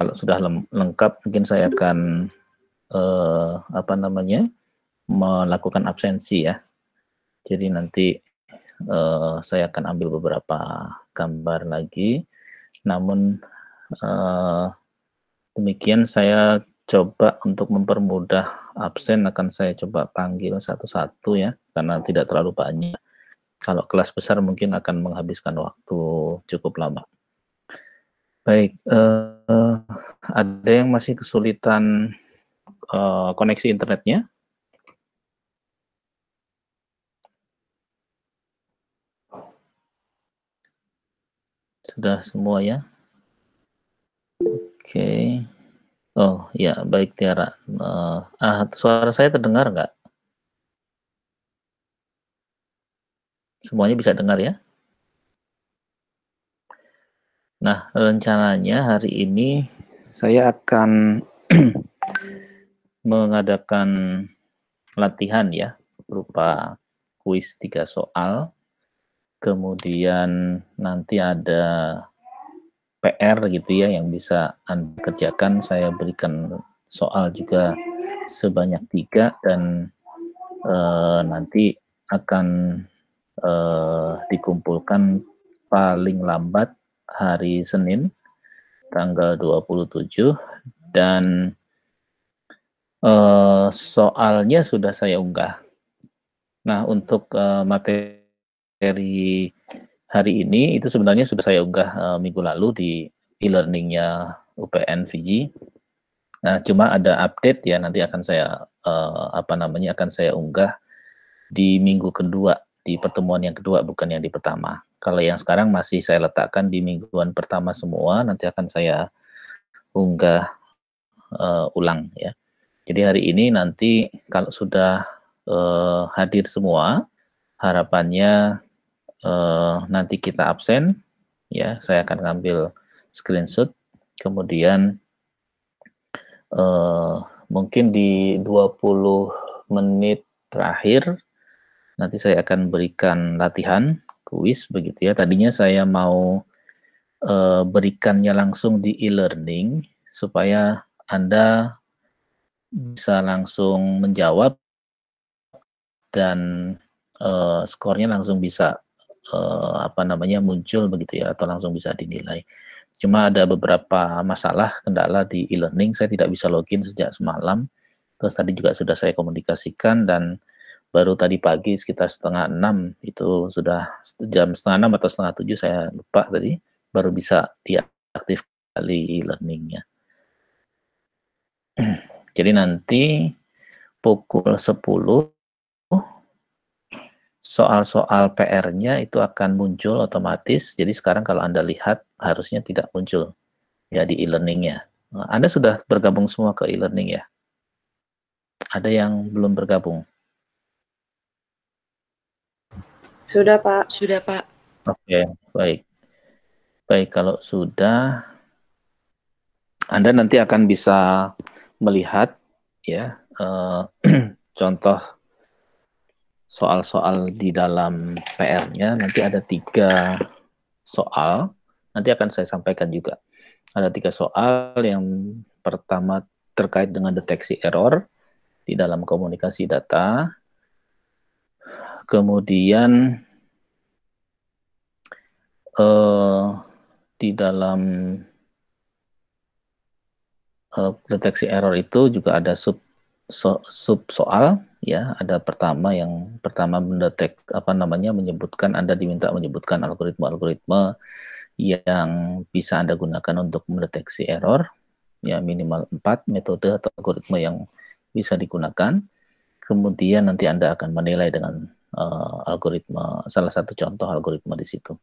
Kalau sudah lengkap, mungkin saya akan melakukan absensi ya. Jadi nanti saya akan ambil beberapa gambar lagi. Namun demikian saya coba untuk mempermudah absen, akan saya coba panggil satu-satu ya, karena tidak terlalu banyak. Kalau kelas besar mungkin akan menghabiskan waktu cukup lama. Baik, ada yang masih kesulitan koneksi internetnya? Sudah semua ya? Oke. Oh ya, baik Tiara. Suara saya terdengar nggak? Semuanya bisa dengar ya? Nah, rencananya hari ini saya akan mengadakan latihan ya, berupa kuis 3 soal, kemudian nanti ada PR gitu ya yang bisa Anda kerjakan. Saya berikan soal juga sebanyak 3 dan nanti akan dikumpulkan paling lambat hari Senin tanggal 27 dan soalnya sudah saya unggah. Nah, untuk materi hari ini itu sebenarnya sudah saya unggah minggu lalu di e-learningnya UPN Fiji. Nah, cuma ada update ya, nanti akan saya akan saya unggah di minggu kedua, di pertemuan yang kedua, bukan yang di pertama. Kalau yang sekarang masih saya letakkan di mingguan pertama semua, nanti akan saya unggah ulang ya. Jadi hari ini nanti kalau sudah hadir semua, harapannya nanti kita absen ya, saya akan ngambil screenshot, kemudian mungkin di 20 menit terakhir nanti saya akan berikan latihan kuis begitu ya. Tadinya saya mau berikannya langsung di e-learning supaya Anda bisa langsung menjawab dan skornya langsung bisa muncul begitu ya, atau langsung bisa dinilai. Cuma ada beberapa masalah, kendala di e-learning, saya tidak bisa login sejak semalam. Terus tadi juga sudah saya komunikasikan dan baru tadi pagi sekitar 5:30 itu sudah jam 6:30 atau 6:30 saya lupa tadi, baru bisa diaktif kali e-learningnya. Jadi nanti pukul 10 soal-soal PR-nya itu akan muncul otomatis. Jadi sekarang kalau Anda lihat harusnya tidak muncul ya di e-learning-nya. Anda sudah bergabung semua ke e-learning ya? Ada yang belum bergabung? Sudah, Pak. Sudah, Pak. Oke, baik. Baik, kalau sudah, Anda nanti akan bisa melihat ya contoh soal-soal di dalam PR-nya. Nanti ada 3 soal, nanti akan saya sampaikan juga. Ada 3 soal, yang pertama terkait dengan deteksi error di dalam komunikasi data, kemudian di dalam deteksi error itu juga ada sub soal ya. Ada yang pertama menyebutkan, Anda diminta menyebutkan algoritma yang bisa Anda gunakan untuk mendeteksi error ya, minimal 4 metode atau algoritma yang bisa digunakan. Kemudian nanti Anda akan menilai dengan algoritma, salah satu contoh algoritma di situ.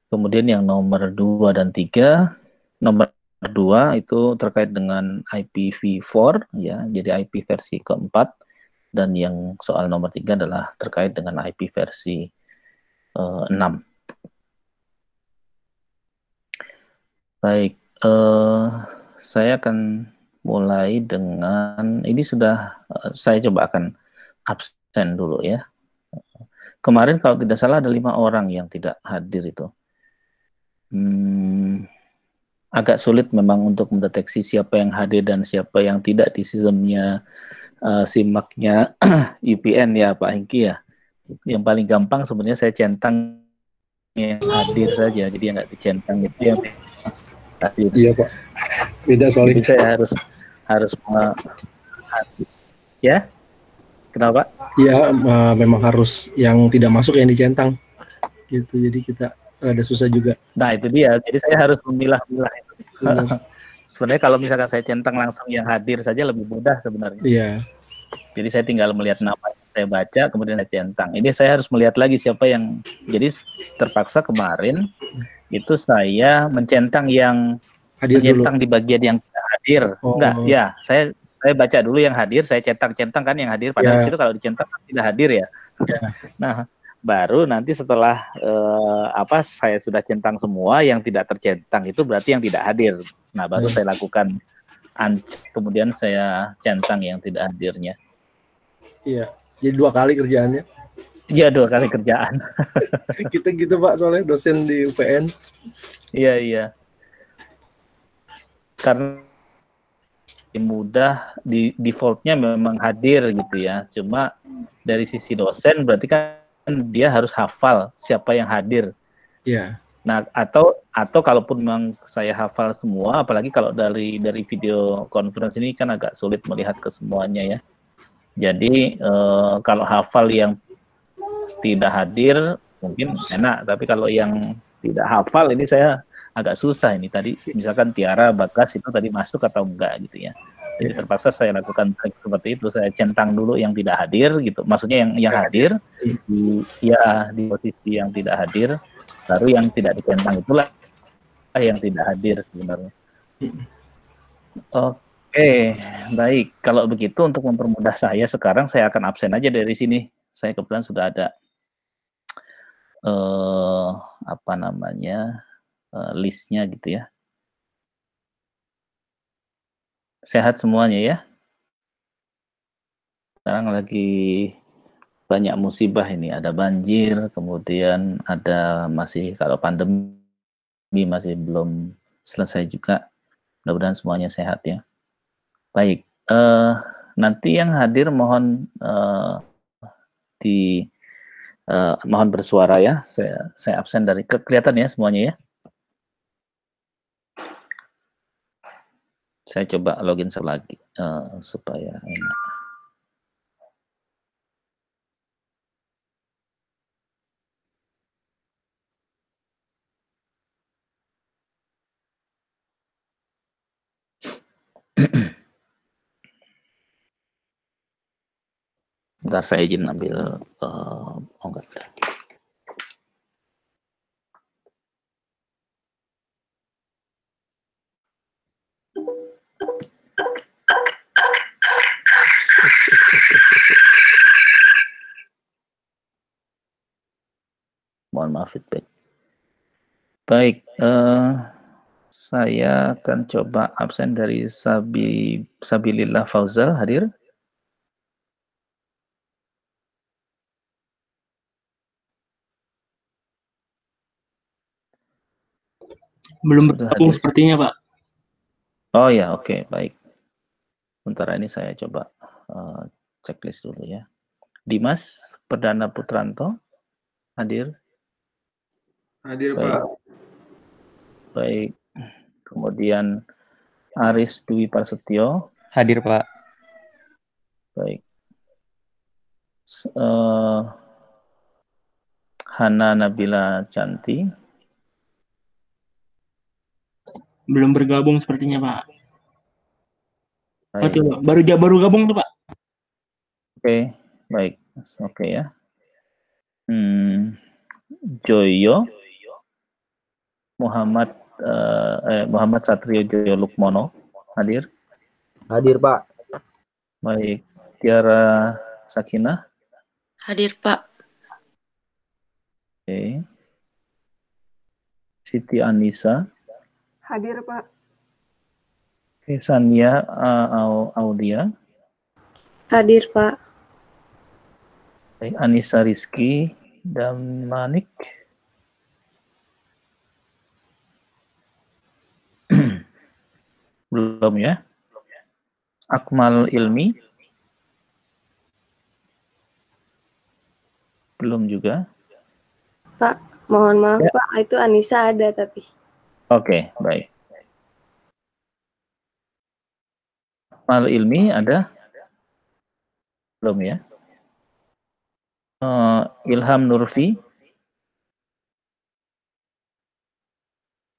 Kemudian yang nomor 2 dan 3, nomor 2 itu terkait dengan IPv4 ya, jadi IP versi keempat, dan yang soal nomor 3 adalah terkait dengan IP versi 6. Baik, saya akan mulai dengan ini. Saya coba akan absen dulu ya. Kemarin kalau tidak salah ada 5 orang yang tidak hadir itu. agak sulit memang untuk mendeteksi siapa yang hadir dan siapa yang tidak di sistemnya SIMAK-nya UPN ya Pak Hengki ya. Yang paling gampang sebenarnya saya centang yang hadir saja, jadi yang nggak dicentang itu yang hadir. Iya Pak, beda soalnya. Jadi saya harus ya, kenapa? Iya, memang harus yang tidak masuk yang dicentang gitu, jadi kita rada susah juga. Nah itu dia, jadi saya harus memilah-milah itu. Sebenarnya kalau misalkan saya centang langsung yang hadir saja lebih mudah sebenarnya. Iya. Jadi saya tinggal melihat nama yang saya baca, kemudian saya centang. Ini saya harus melihat lagi siapa yang, jadi terpaksa kemarin itu saya mencentang yang Hadir mencentang dulu di bagian yang tidak hadir. Enggak, Oh. ya saya baca dulu yang hadir, saya centang-centang kan yang hadir, padahal Ya. situ kalau dicentang kan tidak hadir ya. Nah, baru nanti setelah saya sudah centang semua yang tidak tercentang itu berarti yang tidak hadir. Nah, baru saya lakukan uncheck, kemudian saya centang yang tidak hadirnya. Iya, jadi 2 kali kerjaannya. Iya, 2 kali kerjaan. Kita gitu Pak, soalnya dosen di UPN. Iya. Karena mudah di defaultnya memang hadir gitu ya. Cuma dari sisi dosen berarti kan dia harus hafal siapa yang hadir. Iya. Nah, atau kalaupun memang saya hafal semua, apalagi kalau dari video conference ini kan agak sulit melihat ke semuanya ya. Jadi kalau hafal yang tidak hadir mungkin enak, tapi kalau yang tidak hafal ini saya agak susah ini. Tadi misalkan Tiara, Bagas itu tadi masuk atau enggak gitu ya. Jadi terpaksa saya lakukan seperti itu, saya centang dulu yang tidak hadir gitu. Maksudnya yang hadir di posisi yang tidak hadir, baru yang tidak dicentang itulah yang tidak hadir sebenarnya. Oke, baik. Kalau begitu untuk mempermudah saya sekarang saya akan absen aja dari sini. Saya kebetulan sudah ada listnya gitu ya. Sehat semuanya ya. Sekarang lagi banyak musibah ini, ada banjir, kemudian ada masih kalau pandemi masih belum selesai juga. Mudah-mudahan semuanya sehat ya. Baik, nanti yang hadir mohon mohon bersuara ya. Saya absen dari kelihatan ya semuanya ya. Saya coba login lagi supaya enak. Bentar saya izin ambil enggak. Mohon maaf feedback. Baik, saya akan coba absen dari Sabilillah Fauzal hadir. Belum bergabung sepertinya Pak. Oh ya, oke, baik. Sementara ini saya coba checklist dulu ya. Dimas Perdana Putranto hadir. Hadir baik. Pak. Baik. Kemudian Aris Dwi Prasetyo. Hadir Pak. Baik. Hana Nabila Canti. Belum bergabung sepertinya Pak. Baik. Oh, baru gabung tuh Pak. Oke, baik. Oke ya. Joyo Muhammad Satrio Joyo Lukmono hadir. Hadir Pak. Baik. Tiara Sakinah. Hadir Pak. Oke. Siti Anissa. Hadir Pak. Oke, Sania Aulia. Hadir Pak. Baik, Anissa Rizky Damanik. Belum ya? Akmal ilmi? Belum juga. Pak, mohon maaf Ya. Pak, itu Anissa ada tapi. Oke, baik. Akmal ilmi ada? Belum ya? Ilham Nurfi?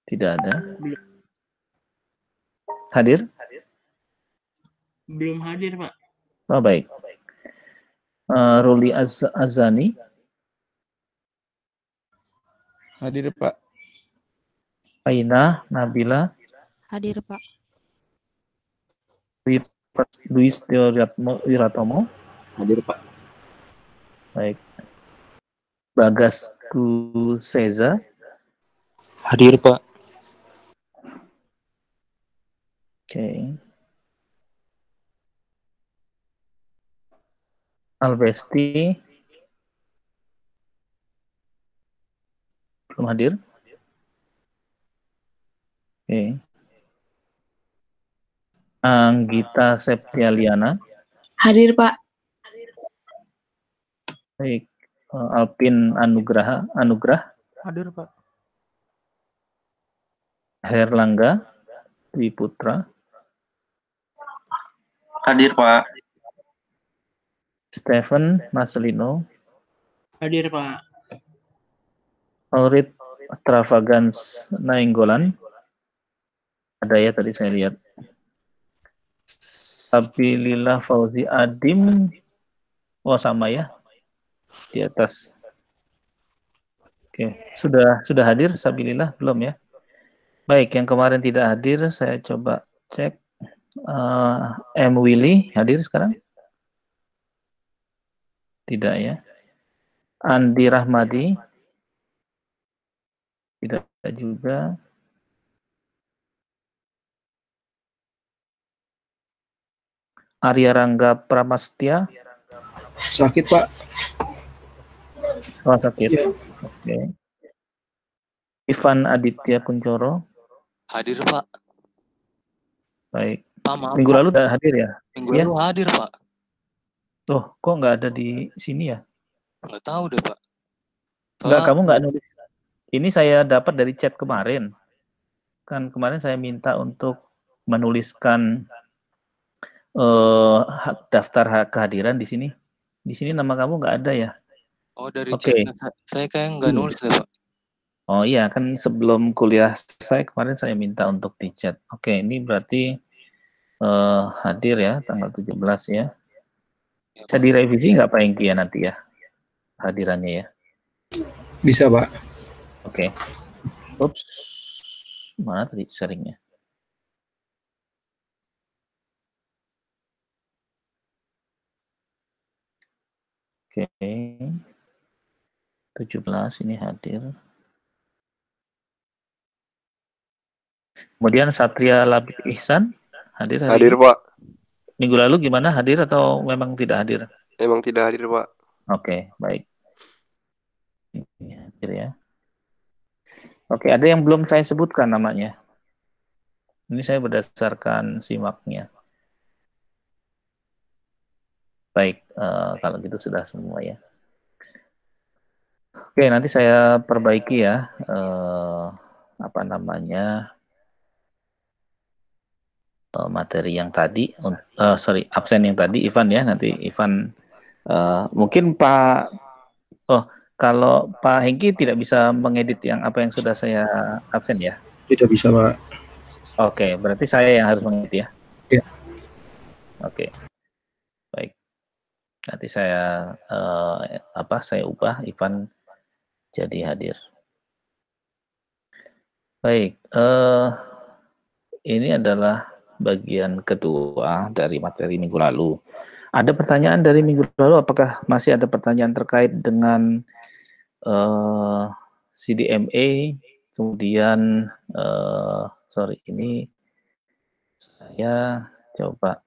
Tidak ada. Hadir? Belum hadir, Pak. Oh, baik. Ruli Azani? Hadir, Pak. Aina Nabila? Hadir, Pak. Luis Wiratomo? Hadir, Pak. Baik. Bagas Kuseza? Hadir, Pak. Oke. Albesti? Belum hadir? Oke. Anggita Septialiana? Hadir Pak. Baik. Alpin Anugrah? Hadir, Pak. Herlangga Dwi Putra? Hadir, Pak. Stephen Marcelino? Hadir, Pak. Aurit Travagans Nainggolan? Ada ya tadi saya lihat. Sabilillah Fauzi Adim? Oh, sama ya. Di atas. Oke, sudah hadir Sabilillah belum ya? Baik, yang kemarin tidak hadir saya coba cek. M Willy hadir sekarang? Tidak ya. Andi Rahmadi? Tidak juga. Arya Rangga Pramastya? Sakit, Pak. Oh, sakit. Ya. Oke. Ivan Aditya Kuncoro? Hadir, Pak. Baik. Pak, maaf, Minggu Pak. lalu udah hadir ya? Minggu Ya. lalu hadir, Pak. Oh, kok nggak ada di sini ya? Nggak tahu deh, Pak. Nggak, Soalnya kamu nggak nulis. Ini saya dapat dari chat kemarin. Kan kemarin saya minta untuk menuliskan daftar kehadiran di sini. Di sini nama kamu nggak ada ya? Oh, dari Oke. chat saya kayak nggak nulis deh, Pak. Oh iya, kan sebelum kuliah selesai kemarin saya minta untuk di chat. Oke, ini berarti hadir ya tanggal 17 ya. Ya, Bisa Pak. direvisi nggak Pak Engki ya nanti ya hadirannya ya? Bisa, Pak. Oke. Ups. Mana tadi sharingnya? Oke. 17 ini hadir. Kemudian Satria Labib Ihsan hadir hari Hadir, ini? Pak. Minggu lalu gimana, hadir atau memang tidak hadir? Emang tidak hadir, Pak. Oke, baik. Ini hadir ya. Oke, ada yang belum saya sebutkan namanya. Ini saya berdasarkan simaknya. Baik, kalau gitu sudah semua ya. Oke, nanti saya perbaiki ya. Materi yang tadi, absen yang tadi, Ivan ya. Nanti Ivan, mungkin Pak, kalau Pak Hengki tidak bisa mengedit yang apa yang sudah saya absen ya? Tidak bisa, Pak. Oke, berarti saya yang harus mengedit ya? Ya. Oke, baik. Nanti saya saya ubah Ivan jadi hadir. Baik, ini adalah bagian kedua dari materi minggu lalu. Ada pertanyaan dari minggu lalu, apakah masih ada pertanyaan terkait dengan CDMA, kemudian, ini saya coba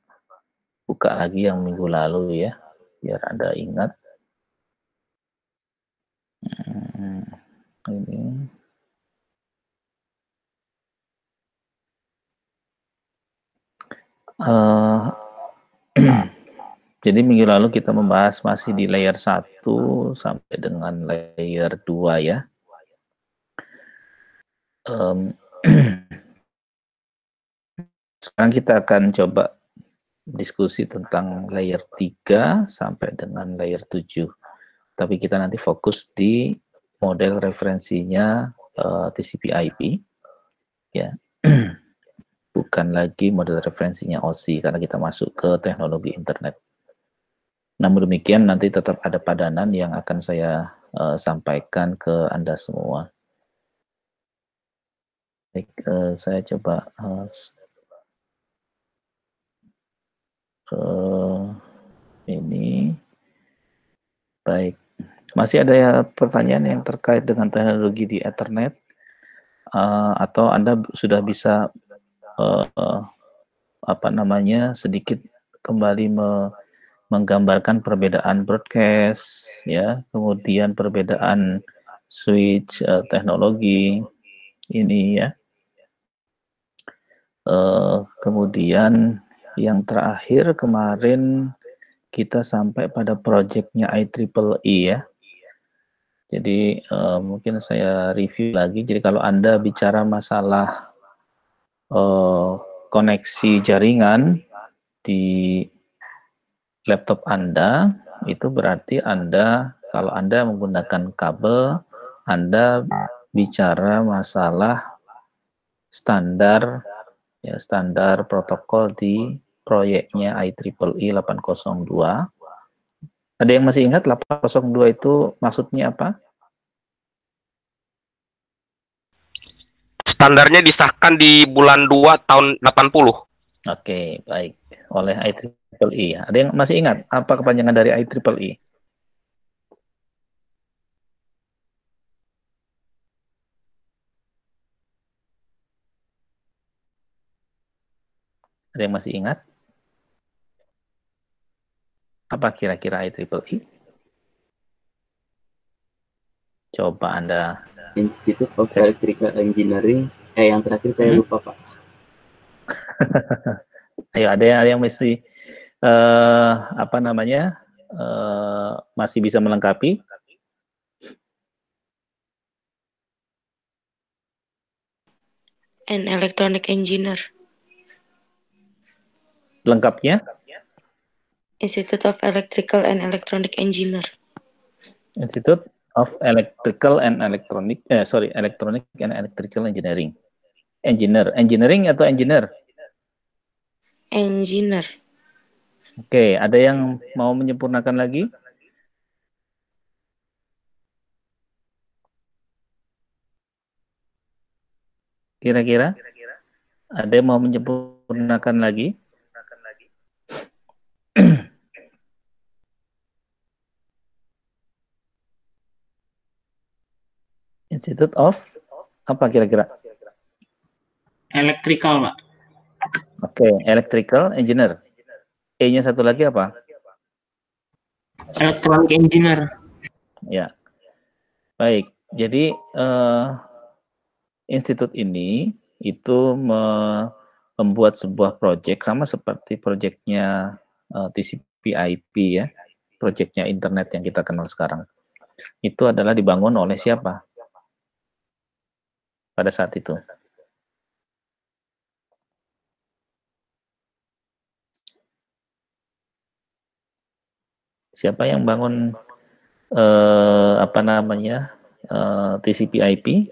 buka lagi yang minggu lalu ya, biar Anda ingat. Ini. Eh, jadi minggu lalu kita membahas masih di layer 1 sampai dengan layer 2 ya. Sekarang kita akan coba diskusi tentang layer 3 sampai dengan layer 7. Tapi kita nanti fokus di model referensinya TCP/IP ya. Bukan lagi model referensinya OSI karena kita masuk ke teknologi internet. Namun demikian nanti tetap ada padanan yang akan saya sampaikan ke Anda semua. Baik, saya coba ini. Baik, masih ada ya pertanyaan yang terkait dengan teknologi di Ethernet? Atau Anda sudah bisa sedikit kembali menggambarkan perbedaan broadcast, ya, kemudian perbedaan switch teknologi ini ya. Kemudian yang terakhir kemarin kita sampai pada proyeknya IEEE ya. Jadi mungkin saya review lagi. Jadi kalau Anda bicara masalah koneksi jaringan di laptop Anda, itu berarti kalau Anda menggunakan kabel, Anda bicara masalah standar protokol di proyeknya IEEE 802. Ada yang masih ingat 802 itu maksudnya apa? Standarnya disahkan di bulan 2 tahun 80. Oke, baik. Oleh IEEE. Ada yang masih ingat apa kepanjangan dari IEEE? Ada yang masih ingat? Apa kira-kira IEEE? Coba Anda. Institute of Electrical Engineering. Yang terakhir saya lupa, Pak. Ayo, ada yang masih masih bisa melengkapi? An electronic engineer. Lengkapnya? Institute of Electrical and Electronic Engineer. Institute of Electrical and Electronic and Electrical Engineering. Engineering atau engineer? Engineer. Oke, ada yang mau menyempurnakan lagi? Kira-kira? Ada yang mau menyempurnakan lagi? Institute of apa kira-kira? Electrical, Pak. Oke, electrical engineer. E-nya satu lagi apa? Electronic engineer. Ya. Baik. Jadi institut ini itu membuat sebuah proyek sama seperti proyeknya TCP/IP ya, proyeknya internet yang kita kenal sekarang. Itu adalah dibangun oleh siapa? Pada saat itu. Siapa yang bangun TCP/IP?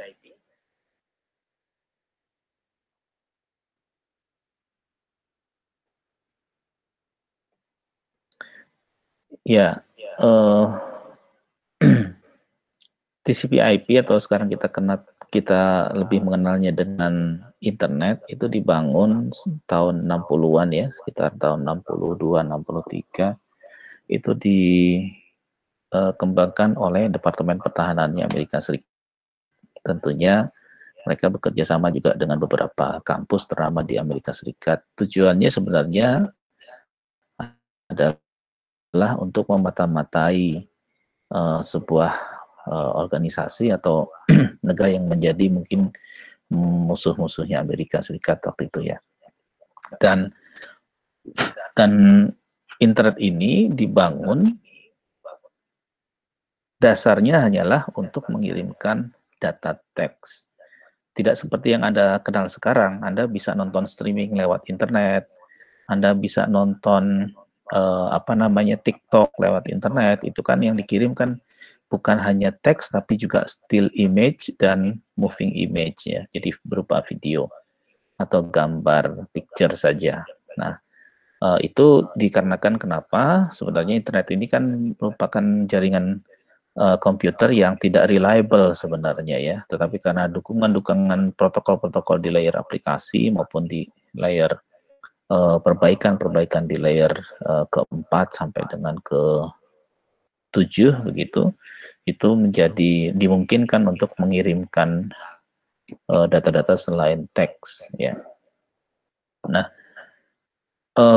Ya, TCP/IP atau sekarang kita lebih mengenalnya dengan internet itu dibangun tahun 60-an ya, sekitar tahun 62, 63 itu dikembangkan oleh Departemen Pertahanannya Amerika Serikat. Tentunya mereka bekerja sama juga dengan beberapa kampus ternama di Amerika Serikat. Tujuannya sebenarnya adalah untuk memata-matai sebuah organisasi atau negara yang menjadi mungkin musuh-musuhnya Amerika Serikat waktu itu ya. Dan Dan internet ini dibangun dasarnya hanyalah untuk mengirimkan data teks. Tidak seperti yang Anda kenal sekarang. Anda bisa nonton streaming lewat internet, Anda bisa nonton TikTok lewat internet. Itu kan yang dikirimkan bukan hanya teks tapi juga still image dan moving image ya. Jadi berupa video atau gambar picture saja. Nah, itu dikarenakan kenapa sebenarnya internet ini kan merupakan jaringan komputer yang tidak reliable sebenarnya ya, tetapi karena dukungan protokol-protokol di layer aplikasi maupun di layer perbaikan di layer keempat sampai dengan ke-7 begitu, itu menjadi dimungkinkan untuk mengirimkan data-data selain teks ya. Nah,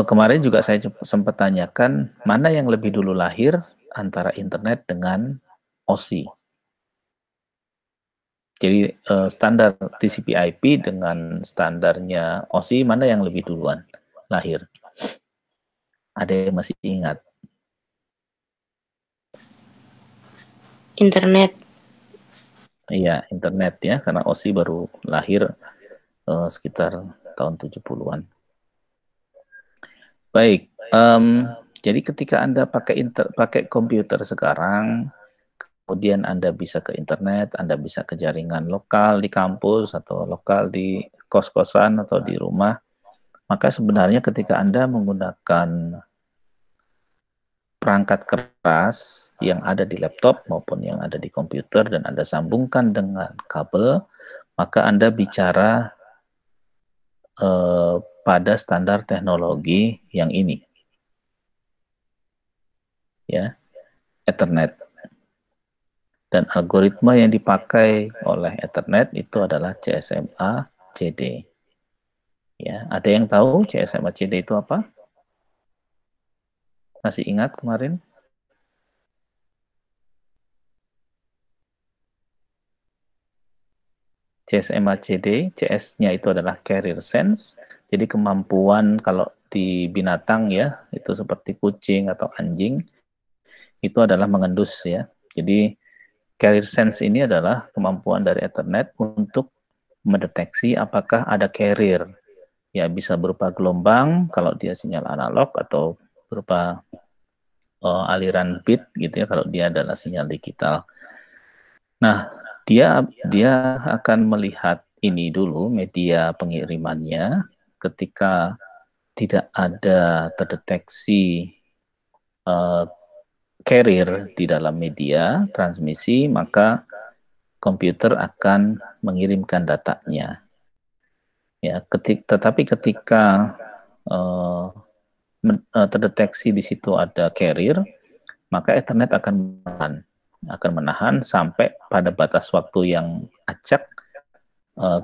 kemarin juga saya sempat tanyakan mana yang lebih dulu lahir antara internet dengan OSI. Jadi standar TCP/IP dengan standarnya OSI mana yang lebih duluan lahir? Ada yang masih ingat? Internet. Iya, internet ya, karena OSI baru lahir sekitar tahun 70-an. Baik, jadi ketika Anda pakai komputer sekarang, kemudian Anda bisa ke internet, Anda bisa ke jaringan lokal di kampus atau lokal di kos-kosan atau di rumah, maka sebenarnya ketika Anda menggunakan perangkat keras yang ada di laptop maupun yang ada di komputer dan Anda sambungkan dengan kabel, maka Anda bicara pada standar teknologi yang ini, ya, Ethernet. Dan algoritma yang dipakai oleh Ethernet itu adalah CSMA/CD. Ya, ada yang tahu CSMA/CD itu apa? Masih ingat kemarin? CSMA/CD, CS-nya itu adalah carrier sense. Jadi kemampuan kalau di binatang ya, itu seperti kucing atau anjing, itu adalah mengendus ya. Jadi carrier sense ini adalah kemampuan dari Ethernet untuk mendeteksi apakah ada carrier. Ya, bisa berupa gelombang kalau dia sinyal analog atau berupa aliran bit gitu ya kalau dia adalah sinyal digital. Nah, dia akan melihat ini dulu media pengirimannya. Ketika tidak ada terdeteksi carrier di dalam media transmisi, maka komputer akan mengirimkan datanya. Ya, tetapi ketika terdeteksi di situ ada carrier, maka Ethernet akan menahan sampai pada batas waktu yang acak,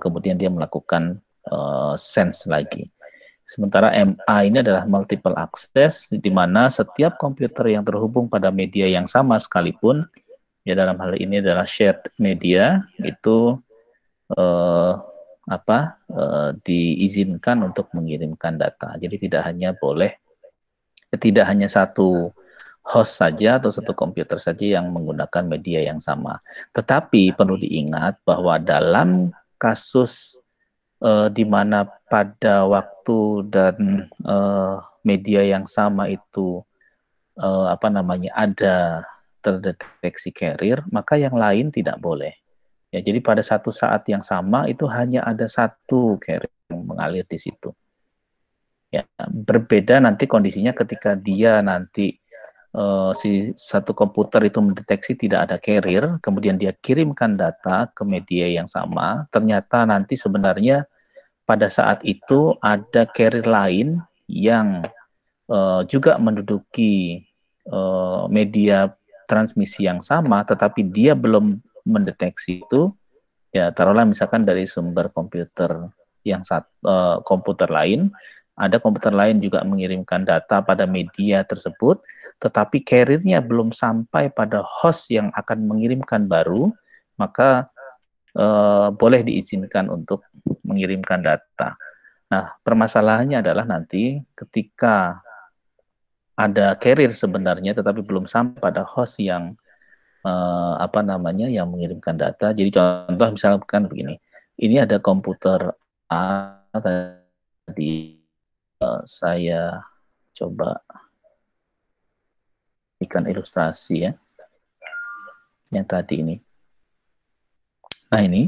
kemudian dia melakukan sense lagi. Sementara MA ini adalah multiple access, di mana setiap komputer yang terhubung pada media yang sama sekalipun, ya dalam hal ini adalah shared media, itu diizinkan untuk mengirimkan data. Jadi tidak hanya satu host saja atau satu komputer saja yang menggunakan media yang sama. Tetapi perlu diingat bahwa dalam kasus di mana pada waktu dan media yang sama itu ada terdeteksi carrier, maka yang lain tidak boleh. Ya, jadi pada satu saat yang sama itu hanya ada satu carrier yang mengalir di situ. Ya, berbeda nanti kondisinya ketika dia nanti si satu komputer itu mendeteksi tidak ada carrier, kemudian dia kirimkan data ke media yang sama, ternyata nanti sebenarnya pada saat itu ada carrier lain yang juga menduduki media transmisi yang sama, tetapi dia belum mendeteksi itu, ya taruhlah misalkan dari sumber komputer yang komputer lain, ada komputer lain juga mengirimkan data pada media tersebut, tetapi carrier-nya belum sampai pada host yang akan mengirimkan baru, maka boleh diizinkan untuk mengirimkan data. Nah, permasalahannya adalah nanti ketika ada carrier sebenarnya, tetapi belum sampai pada host yang yang mengirimkan data. Jadi contoh misalkan begini, ini ada komputer A tadi, saya coba berikan ilustrasi ya, yang tadi ini. Nah ini,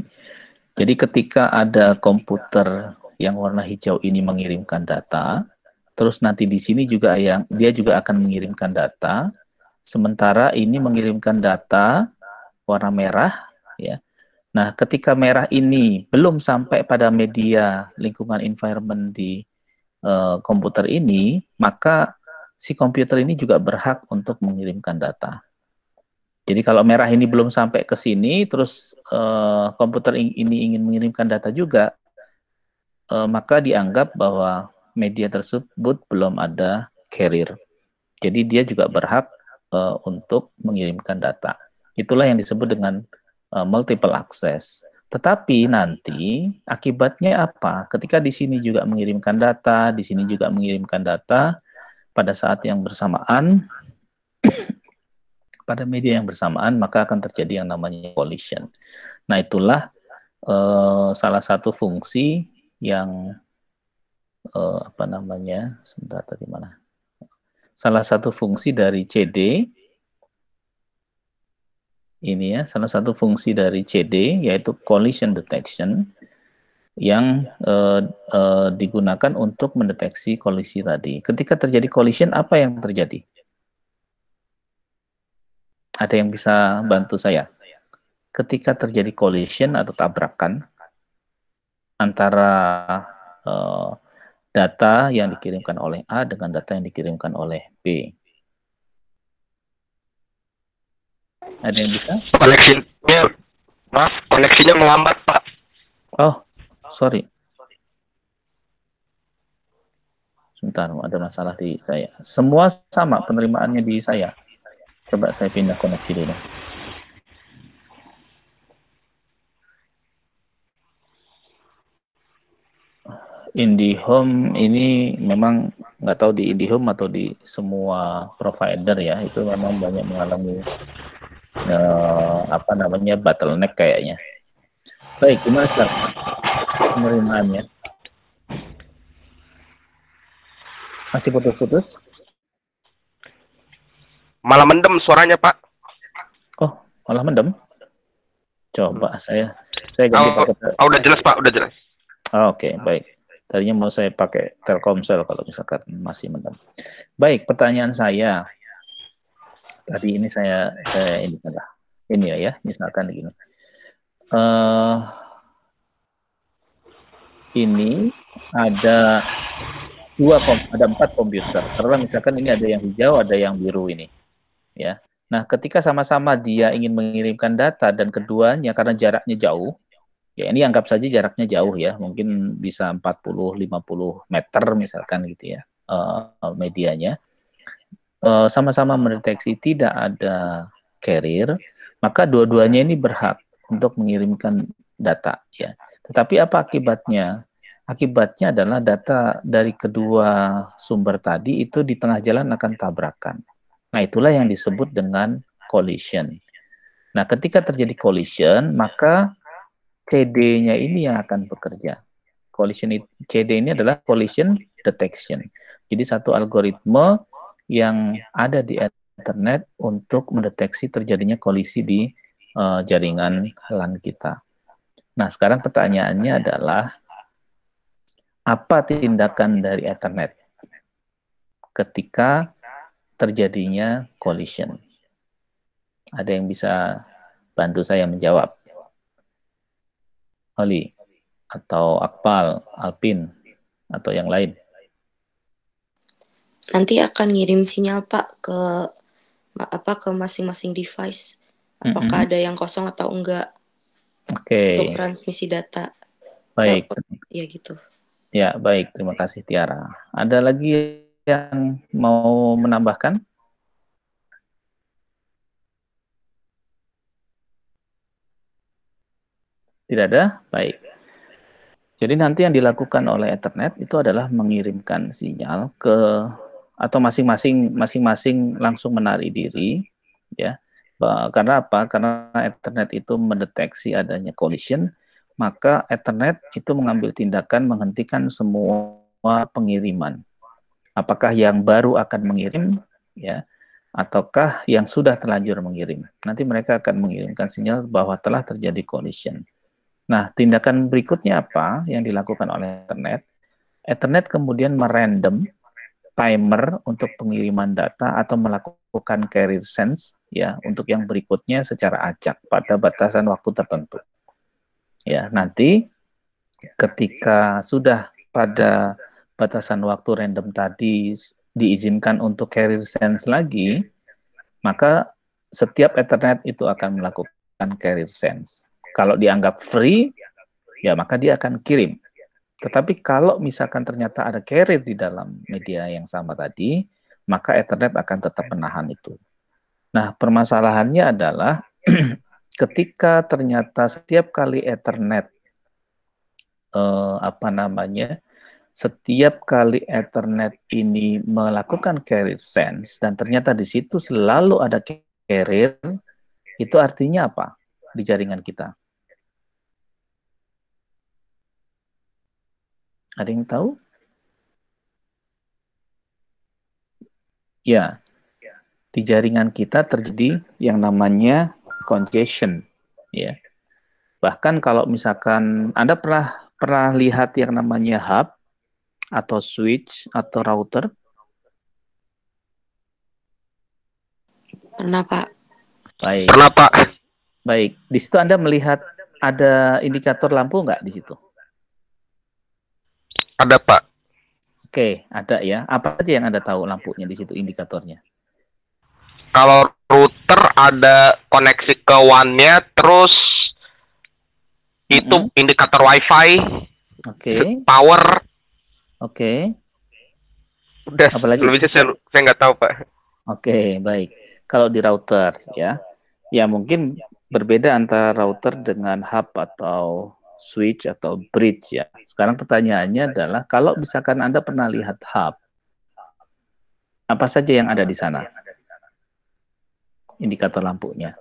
jadi ketika ada komputer yang warna hijau ini mengirimkan data, terus nanti di sini juga dia juga akan mengirimkan data, sementara ini mengirimkan data warna merah, ya. Nah, ketika merah ini belum sampai pada media lingkungan environment di komputer ini, maka si komputer ini juga berhak untuk mengirimkan data. Jadi kalau merah ini belum sampai ke sini, terus komputer ini ingin mengirimkan data juga, maka dianggap bahwa media tersebut belum ada carrier. Jadi dia juga berhak untuk mengirimkan data. Itulah yang disebut dengan multiple access. Tetapi nanti akibatnya apa? Ketika di sini juga mengirimkan data, di sini juga mengirimkan data, pada saat yang bersamaan, pada media yang bersamaan, maka akan terjadi yang namanya collision. Nah, itulah salah satu fungsi yang sebentar tadi mana? Salah satu fungsi dari CD ini ya, salah satu fungsi dari CD yaitu collision detection yang digunakan untuk mendeteksi kolisi tadi. Ketika terjadi collision, apa yang terjadi? Ada yang bisa bantu saya? Ketika terjadi collision atau tabrakan antara data yang dikirimkan oleh A dengan data yang dikirimkan oleh B. Ada yang bisa? Koneksinya melambat, Pak. Oh, sorry. Sebentar, ada masalah di saya. Semua sama penerimaannya di saya. Coba saya pindah koneksi dulu. IndiHome ini memang nggak tahu di IndiHome atau di semua provider ya, itu memang banyak mengalami bottleneck kayaknya. Baik, gimana sekarang penerimaannya? Masih putus-putus? Malah mendem suaranya, Pak. Oh, malah mendem? Coba saya ganti pakai. Udah jelas, Pak, udah jelas. Oke, baik. Tadinya mau saya pakai Telkomsel kalau misalkan masih mendem. Baik, pertanyaan saya. Tadi ini saya ini ya, misalkan begini. Ini ada 4 komputer. Karena misalkan ini ada yang hijau, ada yang biru ini, ya. Nah, ketika sama-sama dia ingin mengirimkan data dan keduanya karena jaraknya jauh, ya ini anggap saja jaraknya jauh ya, mungkin bisa 40-50 meter misalkan gitu ya, medianya. Sama-sama mendeteksi tidak ada carrier, maka dua-duanya ini berhak untuk mengirimkan data ya. Tetapi apa akibatnya? Akibatnya adalah data dari kedua sumber tadi itu di tengah jalan akan tabrakan. Nah, itulah yang disebut dengan collision. Nah, ketika terjadi collision, maka CD-nya ini yang akan bekerja. CD ini adalah collision detection. Jadi satu algoritma yang ada di internet untuk mendeteksi terjadinya kolisi di jaringan LAN kita. Nah, sekarang pertanyaannya adalah apa tindakan dari Ethernet ketika terjadinya collision? Ada yang bisa bantu saya menjawab? Oli atau Akmal, Alpin atau yang lain? Nanti akan ngirim sinyal Pak ke masing-masing device. Apakah ada yang kosong atau enggak? Oke. Untuk transmisi data. Baik. Ya gitu. Ya, baik. Terima kasih Tiara. Ada lagi yang mau menambahkan? Tidak ada? Baik. Jadi nanti yang dilakukan oleh Ethernet itu adalah mengirimkan sinyal ke atau masing-masing langsung menarik diri, ya. Karena apa? Karena Ethernet itu mendeteksi adanya collision, maka Ethernet itu mengambil tindakan menghentikan semua pengiriman. Apakah yang baru akan mengirim, ya, ataukah yang sudah terlanjur mengirim. Nanti mereka akan mengirimkan sinyal bahwa telah terjadi collision. Nah, tindakan berikutnya apa yang dilakukan oleh Ethernet? Ethernet kemudian merandom timer untuk pengiriman data atau melakukan carrier sense, ya, untuk yang berikutnya secara acak pada batasan waktu tertentu. Ya, nanti ketika sudah pada batasan waktu random tadi diizinkan untuk carrier sense lagi, maka setiap Ethernet itu akan melakukan carrier sense. Kalau dianggap free, ya maka dia akan kirim. Tetapi kalau misalkan ternyata ada carrier di dalam media yang sama tadi, maka Ethernet akan tetap menahan itu. Nah, permasalahannya adalah ketika ternyata setiap kali Ethernet setiap kali Ethernet ini melakukan carrier sense dan ternyata di situ selalu ada carrier, itu artinya apa di jaringan kita? Ada yang tahu? Ya, di jaringan kita terjadi yang namanya congestion, ya. Bahkan kalau misalkan Anda pernah lihat yang namanya hub atau switch atau router? Pernah, Pak. Baik. Pernah, Pak. Baik, di situ Anda melihat ada indikator lampu nggak di situ? Ada, Pak. Oke, ada ya. Apa aja yang Anda tahu lampunya di situ, indikatornya? Kalau router ada koneksi ke WAN-nya, terus itu indikator WiFi, power. Oke. Udah, apalagi? Lebih saya nggak tahu, Pak. Oke, baik. Kalau di router, ya mungkin berbeda antara router dengan hub atau switch atau bridge, ya. Sekarang pertanyaannya adalah, kalau misalkan Anda pernah lihat hub, apa saja yang ada di sana? Indikator lampunya.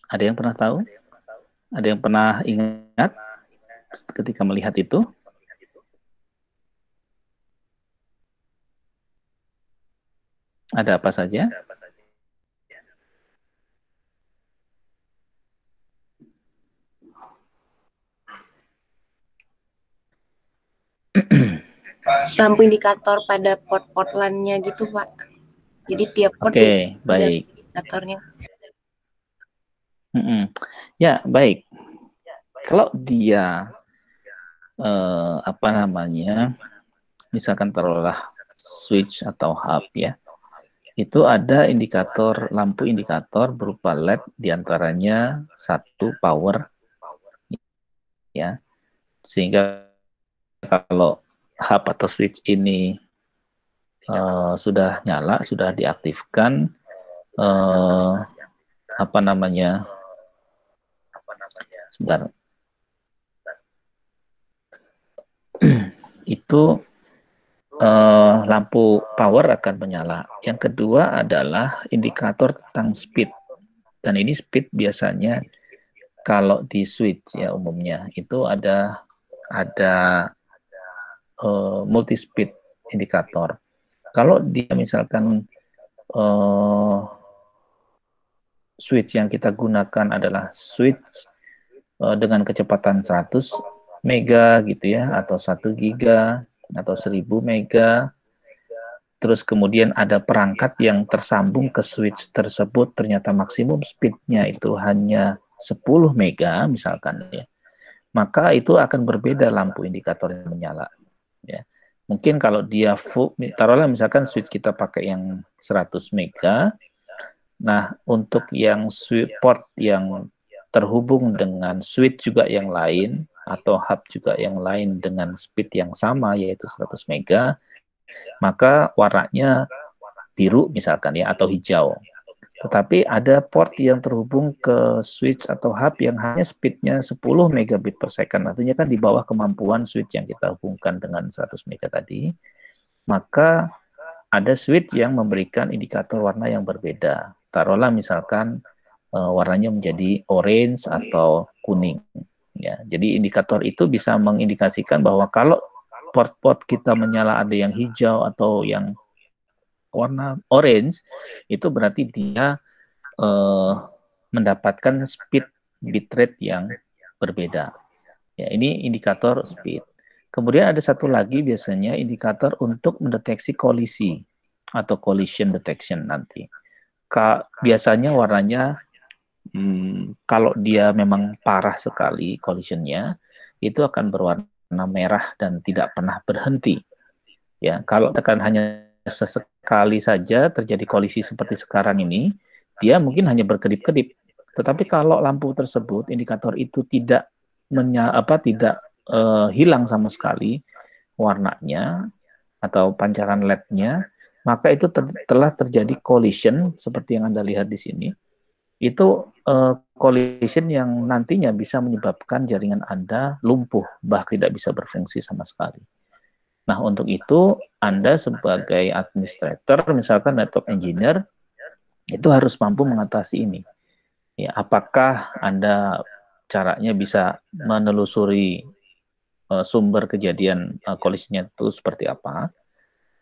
Ada yang pernah tahu? Ada yang pernah ingat ketika melihat itu? Ada apa saja? Lampu indikator pada port-port LAN-nya gitu, Pak. Jadi tiap port baik. Indikatornya. Ya, baik. Kalau dia misalkan taruhlah switch atau hub, ya, itu ada indikator, lampu indikator berupa LED, diantaranya satu power, ya, sehingga kalau hub atau switch ini sudah nyala, sudah diaktifkan, sebentar, itu lampu power akan menyala. Yang kedua adalah indikator tentang speed, dan ini speed biasanya kalau di switch, ya, umumnya itu ada multi speed indikator. Kalau dia misalkan switch yang kita gunakan adalah switch dengan kecepatan 100 mega gitu ya, atau 1 giga atau 1000 mega, terus kemudian ada perangkat yang tersambung ke switch tersebut, ternyata maksimum speednya itu hanya 10 mega misalkan, ya, maka itu akan berbeda lampu indikator yang menyala, ya. Mungkin kalau dia full, taruhlah misalkan switch kita pakai yang 100 mega, nah untuk yang port yang terhubung dengan switch juga yang lain, atau hub juga yang lain dengan speed yang sama, yaitu 100 mega, maka warnanya biru misalkan, ya, atau hijau. Tetapi ada port yang terhubung ke switch atau hub yang hanya speednya 10 megabit per second, artinya kan di bawah kemampuan switch yang kita hubungkan dengan 100 mega tadi, maka ada switch yang memberikan indikator warna yang berbeda. Taruhlah misalkan warnanya menjadi orange atau kuning. Ya, jadi indikator itu bisa mengindikasikan bahwa kalau port-port kita menyala ada yang hijau atau yang warna orange, itu berarti dia mendapatkan speed bitrate yang berbeda. Ya, ini indikator speed. Kemudian ada satu lagi biasanya indikator untuk mendeteksi kolisi atau collision detection nanti. Biasanya warnanya kalau dia memang parah sekali collisionnya, itu akan berwarna merah dan tidak pernah berhenti. Ya, kalau tekan hanya sesekali saja terjadi kolisi seperti sekarang ini, dia mungkin hanya berkedip-kedip. Tetapi kalau lampu tersebut, indikator itu tidak hilang sama sekali warnanya atau pancaran LED-nya, maka itu telah terjadi collision seperti yang Anda lihat di sini. Itu collision yang nantinya bisa menyebabkan jaringan Anda lumpuh, bahkan tidak bisa berfungsi sama sekali. Nah, untuk itu Anda sebagai administrator, misalkan network engineer, itu harus mampu mengatasi ini. Ya, apakah Anda caranya bisa menelusuri sumber kejadian collision itu seperti apa?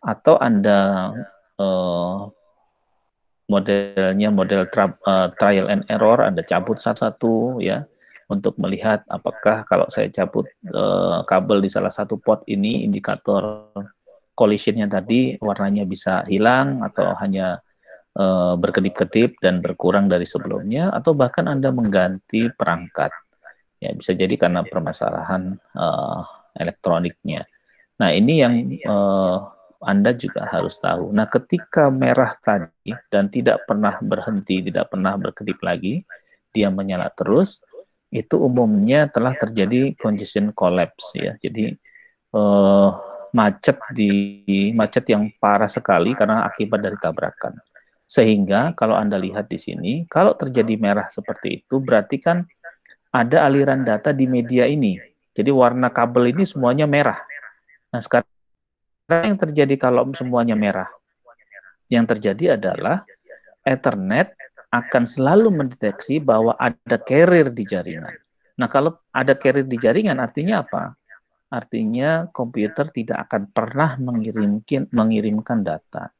Atau Anda modelnya model trial and error, Anda cabut satu-satu ya, untuk melihat apakah kalau saya cabut kabel di salah satu port ini, indikator collisionnya tadi warnanya bisa hilang atau hanya berkedip-kedip dan berkurang dari sebelumnya, atau bahkan Anda mengganti perangkat. Ya, bisa jadi karena permasalahan elektroniknya. Nah, ini yang Anda juga harus tahu. Nah, ketika merah tadi dan tidak pernah berhenti, tidak pernah berkedip lagi, dia menyala terus, itu umumnya telah terjadi congestion collapse ya. Jadi macet yang parah sekali karena akibat dari tabrakan. Sehingga kalau Anda lihat di sini, kalau terjadi merah seperti itu berarti kan ada aliran data di media ini. Jadi warna kabel ini semuanya merah. Nah, sekarang yang terjadi kalau semuanya merah? Yang terjadi adalah Ethernet akan selalu mendeteksi bahwa ada carrier di jaringan. Nah, kalau ada carrier di jaringan artinya apa? Artinya komputer tidak akan pernah mengirimkan data.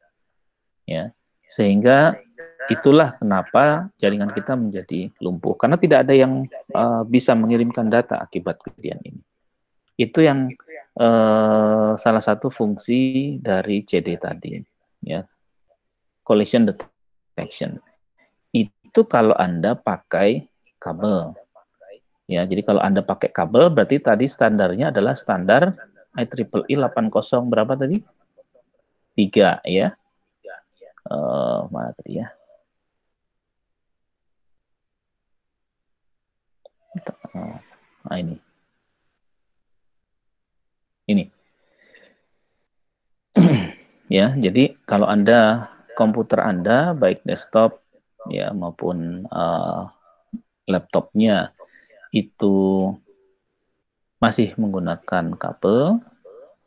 Ya. Sehingga itulah kenapa jaringan kita menjadi lumpuh, karena tidak ada yang bisa mengirimkan data akibat kejadian ini. Itu yang salah satu fungsi dari CD tadi, ya, collision detection. Itu kalau Anda pakai kabel. Ya, jadi kalau Anda pakai kabel berarti tadi standarnya adalah standar IEEE 80 berapa tadi? 3 ya. Mana tadi ya? Nah, ini. Ini. Ya, jadi kalau Anda komputer Anda baik desktop ya maupun laptopnya itu masih menggunakan kabel,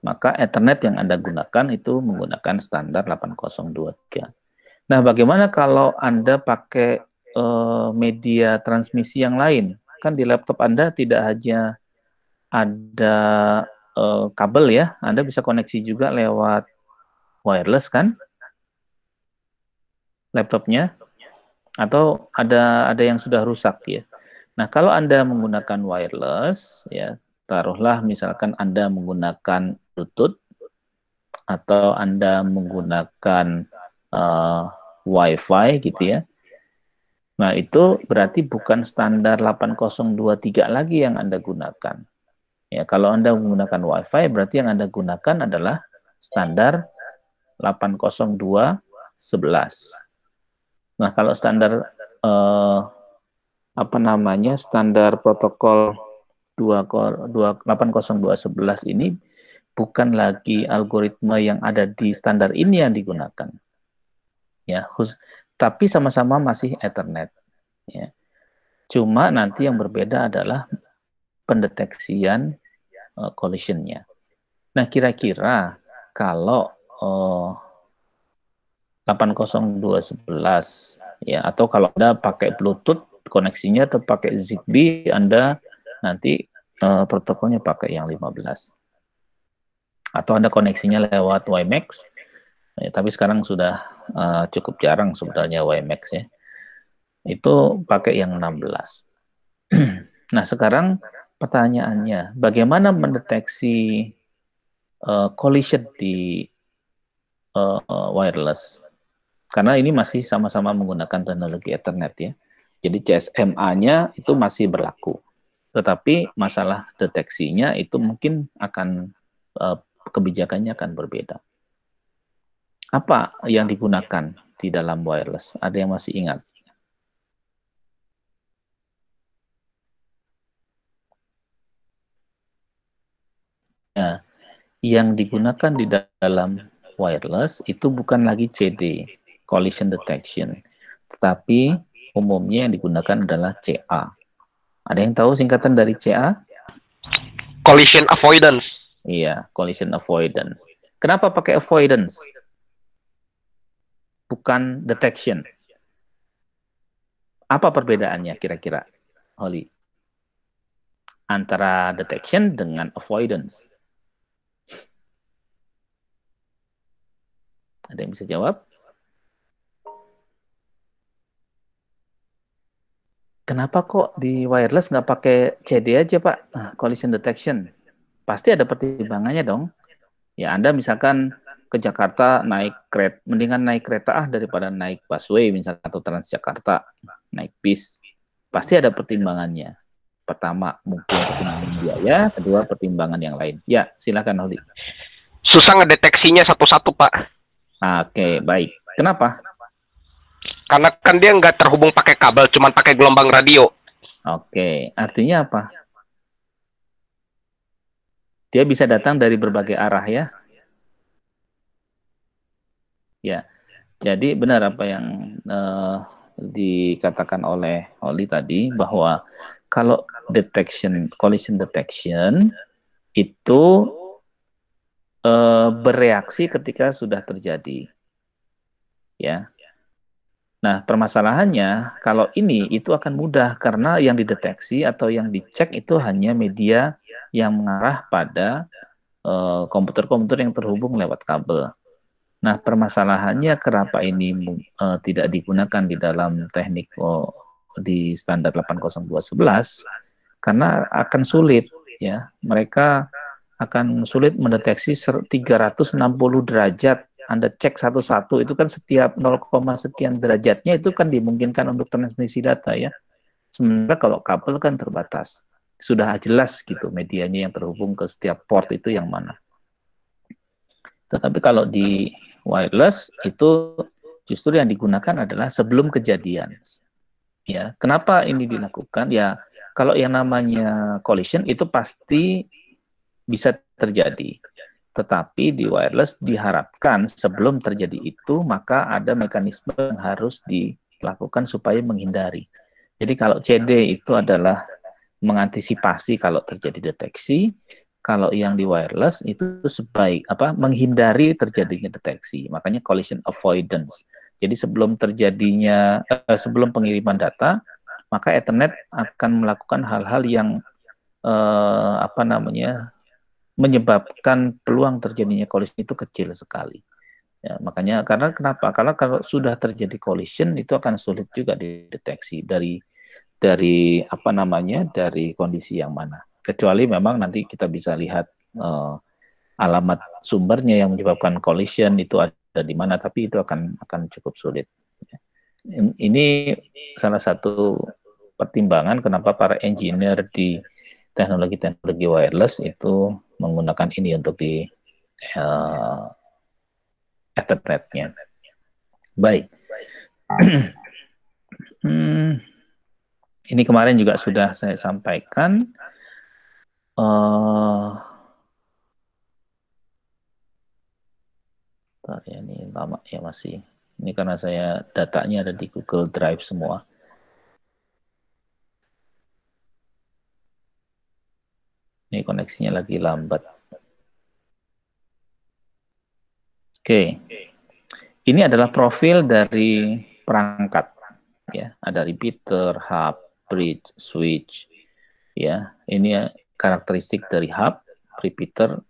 maka Ethernet yang Anda gunakan itu menggunakan standar 8023. Nah, bagaimana kalau Anda pakai media transmisi yang lain? Kan di laptop Anda tidak hanya ada kabel ya, Anda bisa koneksi juga lewat wireless kan? Laptopnya, atau ada yang sudah rusak ya. Nah, kalau Anda menggunakan wireless ya, taruhlah misalkan Anda menggunakan Bluetooth atau Anda menggunakan Wi-Fi gitu ya. Nah, itu berarti bukan standar 8023 lagi yang Anda gunakan. Ya, kalau Anda menggunakan Wi-Fi berarti yang Anda gunakan adalah standar 802.11. Nah, kalau standar standar protokol 802.11 ini bukan lagi algoritma yang ada di standar ini yang digunakan. Ya, tapi sama-sama masih Ethernet. Ya. Cuma nanti yang berbeda adalah pendeteksian collision-nya. Nah, kira-kira kalau 802.11 ya, atau kalau Anda pakai Bluetooth koneksinya atau pakai Zigbee, Anda nanti protokolnya pakai yang 15. Atau Anda koneksinya lewat WiMAX, ya, tapi sekarang sudah cukup jarang sebenarnya WiMAX ya. Itu pakai yang 16. Nah, sekarang pertanyaannya, bagaimana mendeteksi collision di wireless? Karena ini masih sama-sama menggunakan teknologi Ethernet ya. Jadi CSMA-nya itu masih berlaku. Tetapi masalah deteksinya itu mungkin akan kebijakannya akan berbeda. Apa yang digunakan di dalam wireless? Ada yang masih ingat? Nah, yang digunakan di dalam wireless itu bukan lagi CD, collision detection, tetapi umumnya yang digunakan adalah CA. Ada yang tahu singkatan dari CA? Collision avoidance. Iya, collision avoidance. Kenapa pakai avoidance? Bukan detection. Apa perbedaannya kira-kira, Holly? Antara detection dengan avoidance. Ada yang bisa jawab? Kenapa kok di wireless nggak pakai CD aja, Pak? Nah, collision detection. Pasti ada pertimbangannya dong. Ya, Anda misalkan ke Jakarta naik kereta, mendingan naik kereta daripada naik busway misalkan atau Transjakarta, naik bis. Pasti ada pertimbangannya. Pertama, mungkin pertimbangan biaya, kedua pertimbangan yang lain. Ya, silakan Holly. Susah ngedeteksinya satu-satu, Pak. Oke, baik. Kenapa? Karena kan dia nggak terhubung pakai kabel, cuma pakai gelombang radio. Oke, artinya apa? Dia bisa datang dari berbagai arah ya. Ya, jadi benar apa yang dikatakan oleh Holly tadi, bahwa kalau collision detection itu bereaksi ketika sudah terjadi. Ya. Nah, permasalahannya kalau ini itu akan mudah karena yang dideteksi atau yang dicek itu hanya media yang mengarah pada komputer-komputer yang terhubung lewat kabel. Nah, permasalahannya kenapa ini tidak digunakan di dalam teknik di standar 802.11 karena akan sulit ya. Mereka akan sulit mendeteksi 360 derajat. Anda cek satu-satu itu kan setiap 0, sekian derajatnya itu kan dimungkinkan untuk transmisi data ya. Sementara kalau kabel kan terbatas. Sudah jelas gitu medianya yang terhubung ke setiap port itu yang mana. Tetapi kalau di wireless itu justru yang digunakan adalah sebelum kejadian. Ya, kenapa ini dilakukan? Ya, kalau yang namanya collision itu pasti bisa terjadi. Tetapi di wireless diharapkan sebelum terjadi itu, maka ada mekanisme yang harus dilakukan supaya menghindari. Jadi kalau CD itu adalah mengantisipasi kalau terjadi deteksi, kalau yang di wireless itu menghindari terjadinya deteksi. Makanya collision avoidance. Jadi sebelum terjadinya, sebelum pengiriman data, maka Ethernet akan melakukan hal-hal yang menyebabkan peluang terjadinya collision itu kecil sekali. Ya, makanya kenapa? Karena kalau sudah terjadi collision itu akan sulit juga dideteksi dari kondisi yang mana. Kecuali memang nanti kita bisa lihat alamat sumbernya yang menyebabkan collision itu ada di mana, tapi itu akan cukup sulit. Ini salah satu pertimbangan kenapa para engineer di teknologi wireless itu menggunakan ini untuk di Ethernet-nya. Baik. Ini kemarin juga sudah saya sampaikan. Bentar ya, ini lama ya masih Ini karena saya datanya ada di Google Drive semua. Ini koneksinya lagi lambat. Oke. Ini adalah profil dari perangkat. Ya, ada repeater, hub, bridge, switch. Ya, ini karakteristik dari hub, repeater.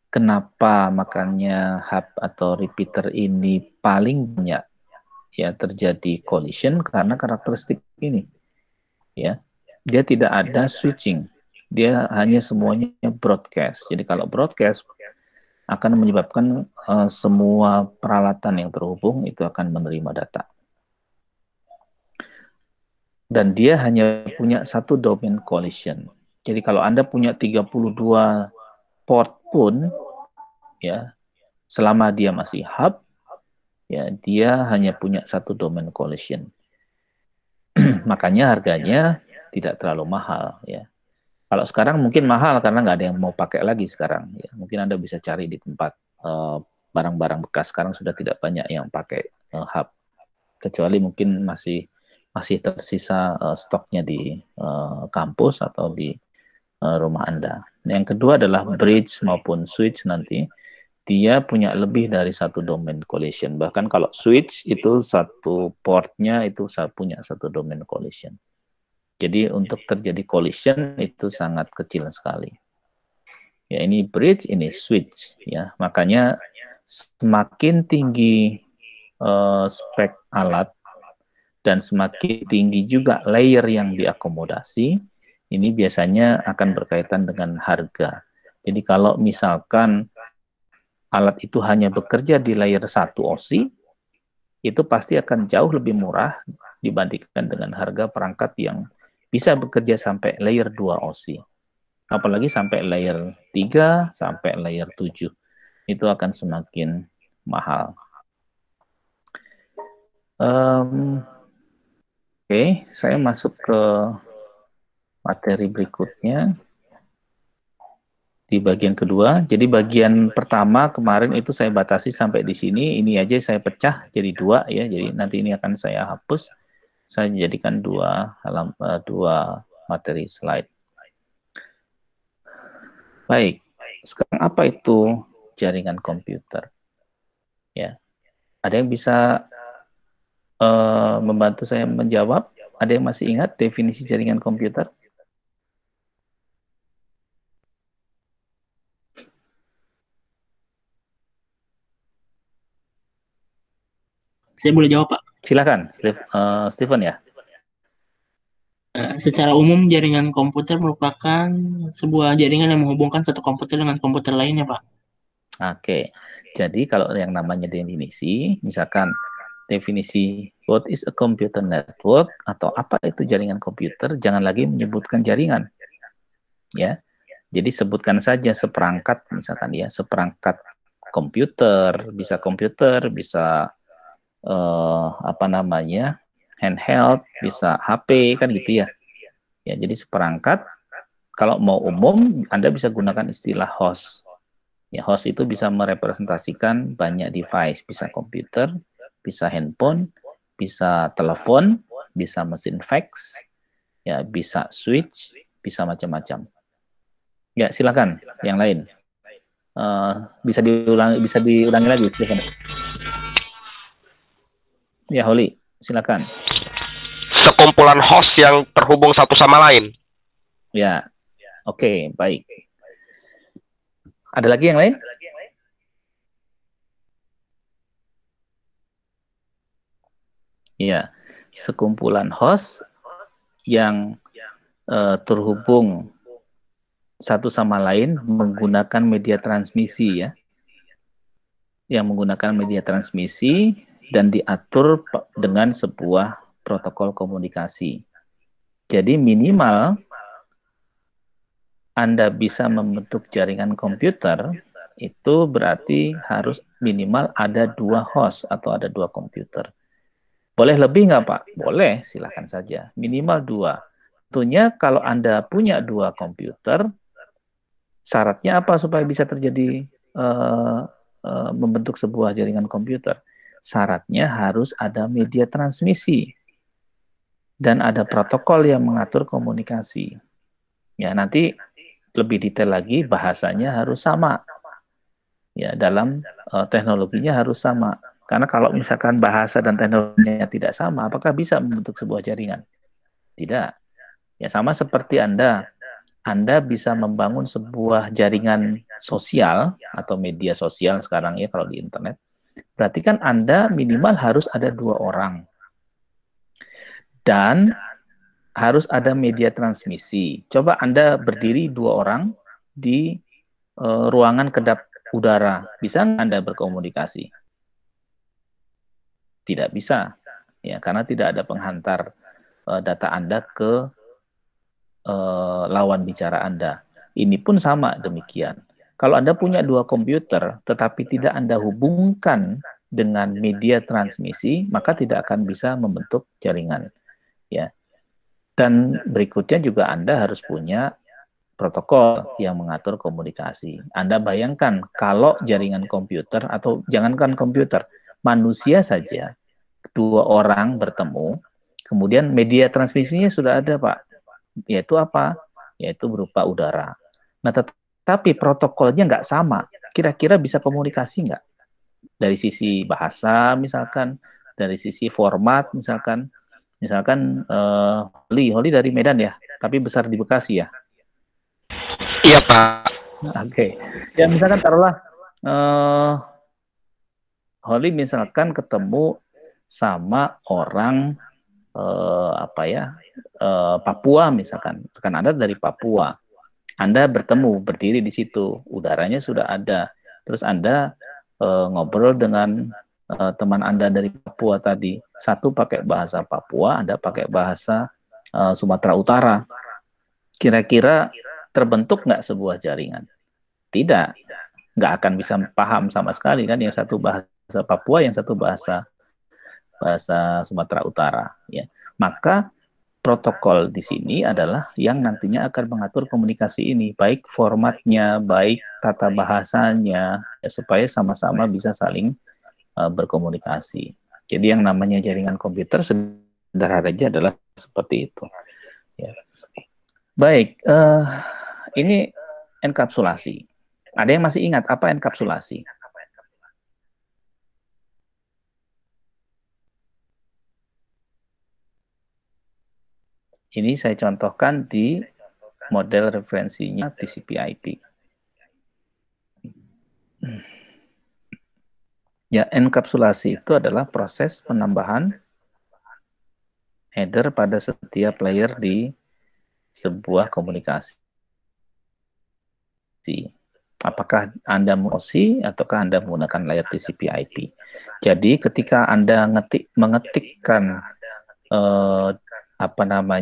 Kenapa makanya hub atau repeater ini paling banyak ya terjadi collision? Karena karakteristik ini. Ya, dia tidak ada switching. Dia hanya semuanya broadcast. Jadi kalau broadcast akan menyebabkan semua peralatan yang terhubung itu akan menerima data. Dan dia hanya punya satu domain collision. Jadi kalau Anda punya 32 port pun, ya, selama dia masih hub, ya, dia hanya punya satu domain collision. Makanya harganya tidak terlalu mahal, ya. Kalau sekarang mungkin mahal karena nggak ada yang mau pakai lagi sekarang. Ya. Mungkin Anda bisa cari di tempat barang-barang bekas. Sekarang sudah tidak banyak yang pakai hub. Kecuali mungkin masih tersisa stoknya di kampus atau di rumah Anda. Yang kedua adalah bridge maupun switch nanti. Dia punya lebih dari satu domain collision. Bahkan kalau switch itu satu portnya itu punya satu domain collision. Jadi untuk terjadi collision itu sangat kecil sekali. Ya, ini bridge, ini switch. Ya, makanya semakin tinggi spek alat dan semakin tinggi juga layer yang diakomodasi, ini biasanya akan berkaitan dengan harga. Jadi kalau misalkan alat itu hanya bekerja di layer 1 OSI, itu pasti akan jauh lebih murah dibandingkan dengan harga perangkat yang bisa bekerja sampai layer 2 OSI. Apalagi sampai layer 3, sampai layer 7. Itu akan semakin mahal. Oke, saya masuk ke materi berikutnya. Di bagian kedua. Jadi bagian pertama kemarin itu saya batasi sampai di sini. Ini aja saya pecah jadi 2 ya. Jadi nanti ini akan saya hapus. Saya jadikan dua materi slide. Baik, sekarang apa itu jaringan komputer? Ya, ada yang bisa membantu saya menjawab? Ada yang masih ingat definisi jaringan komputer? Saya boleh jawab, Pak? Silakan, Stephen ya. Secara umum, jaringan komputer merupakan sebuah jaringan yang menghubungkan satu komputer dengan komputer lainnya, Pak. Oke, jadi kalau yang namanya definisi, misalkan definisi what is a computer network atau apa itu jaringan komputer, jangan lagi menyebutkan jaringan, ya. Jadi sebutkan saja seperangkat, misalkan ya, seperangkat komputer, bisa handheld, bisa HP, kan gitu ya. Ya, jadi seperangkat. Kalau mau umum, Anda bisa gunakan istilah host. Ya, host itu bisa merepresentasikan banyak device, bisa komputer, bisa handphone, bisa telepon, bisa mesin fax, ya, bisa switch, bisa macam-macam. Ya, silakan yang lain. Bisa diulangi lagi, silakan. Ya, Holly, silakan. Sekumpulan host yang terhubung satu sama lain. Ya, oke, baik. Ada lagi yang lain? Ya, sekumpulan host yang terhubung satu sama lain menggunakan media transmisi ya. Yang menggunakan media transmisi dan diatur dengan sebuah protokol komunikasi. Jadi minimal Anda bisa membentuk jaringan komputer, itu berarti harus minimal ada 2 host atau ada 2 komputer. Boleh lebih nggak, Pak? Boleh, silakan saja. Minimal 2. Tentunya kalau Anda punya 2 komputer, syaratnya apa supaya bisa terjadi membentuk sebuah jaringan komputer? syaratnya harus ada media transmisi dan ada protokol yang mengatur komunikasi. Ya, nanti lebih detail lagi, bahasanya harus sama. Ya, dalam teknologinya harus sama. Karena kalau misalkan bahasa dan teknologinya tidak sama, apakah bisa membentuk sebuah jaringan? Tidak. Ya, sama seperti Anda bisa membangun sebuah jaringan sosial atau media sosial sekarang ya kalau di internet. Berarti kan Anda minimal harus ada 2 orang. Dan harus ada media transmisi. Coba Anda berdiri 2 orang di ruangan kedap udara. Bisa Anda berkomunikasi? Tidak bisa. Ya, karena tidak ada penghantar data Anda ke lawan bicara Anda. Ini pun sama demikian. Kalau Anda punya 2 komputer, tetapi tidak Anda hubungkan dengan media transmisi, maka tidak akan bisa membentuk jaringan. Ya. Dan berikutnya juga Anda harus punya protokol yang mengatur komunikasi. Anda bayangkan kalau jaringan komputer, atau jangankan komputer, manusia saja, 2 orang bertemu, kemudian media transmisinya sudah ada, Pak. Yaitu apa? Yaitu berupa udara. Nah, tapi protokolnya nggak sama. Kira-kira bisa komunikasi nggak? Dari sisi bahasa misalkan, dari sisi format misalkan Holly dari Medan ya, tapi besar di Bekasi ya. Iya, Pak. Oke. Ya misalkan taruhlah Holly misalkan ketemu sama orang Papua misalkan, kan Anda dari Papua, Anda bertemu berdiri di situ, udaranya sudah ada, terus Anda ngobrol dengan teman Anda dari Papua tadi, satu pakai bahasa Papua, Anda pakai bahasa Sumatera Utara, kira-kira terbentuk nggak sebuah jaringan? Tidak, nggak akan bisa paham sama sekali kan, yang satu bahasa Papua, yang satu bahasa Sumatera Utara, ya. Maka protokol di sini adalah yang nantinya akan mengatur komunikasi ini, baik formatnya, baik tata bahasanya, ya, supaya sama-sama bisa saling berkomunikasi. Jadi yang namanya jaringan komputer sederhana aja adalah seperti itu. Ya. Baik, ini enkapsulasi. Ada yang masih ingat apa enkapsulasi? Ini saya contohkan di model referensinya TCP/IP. Ya, enkapsulasi itu adalah proses penambahan header pada setiap layer di sebuah komunikasi. Apakah Anda mengosi ataukah Anda menggunakan layer TCP/IP? Jadi ketika Anda mengetikkan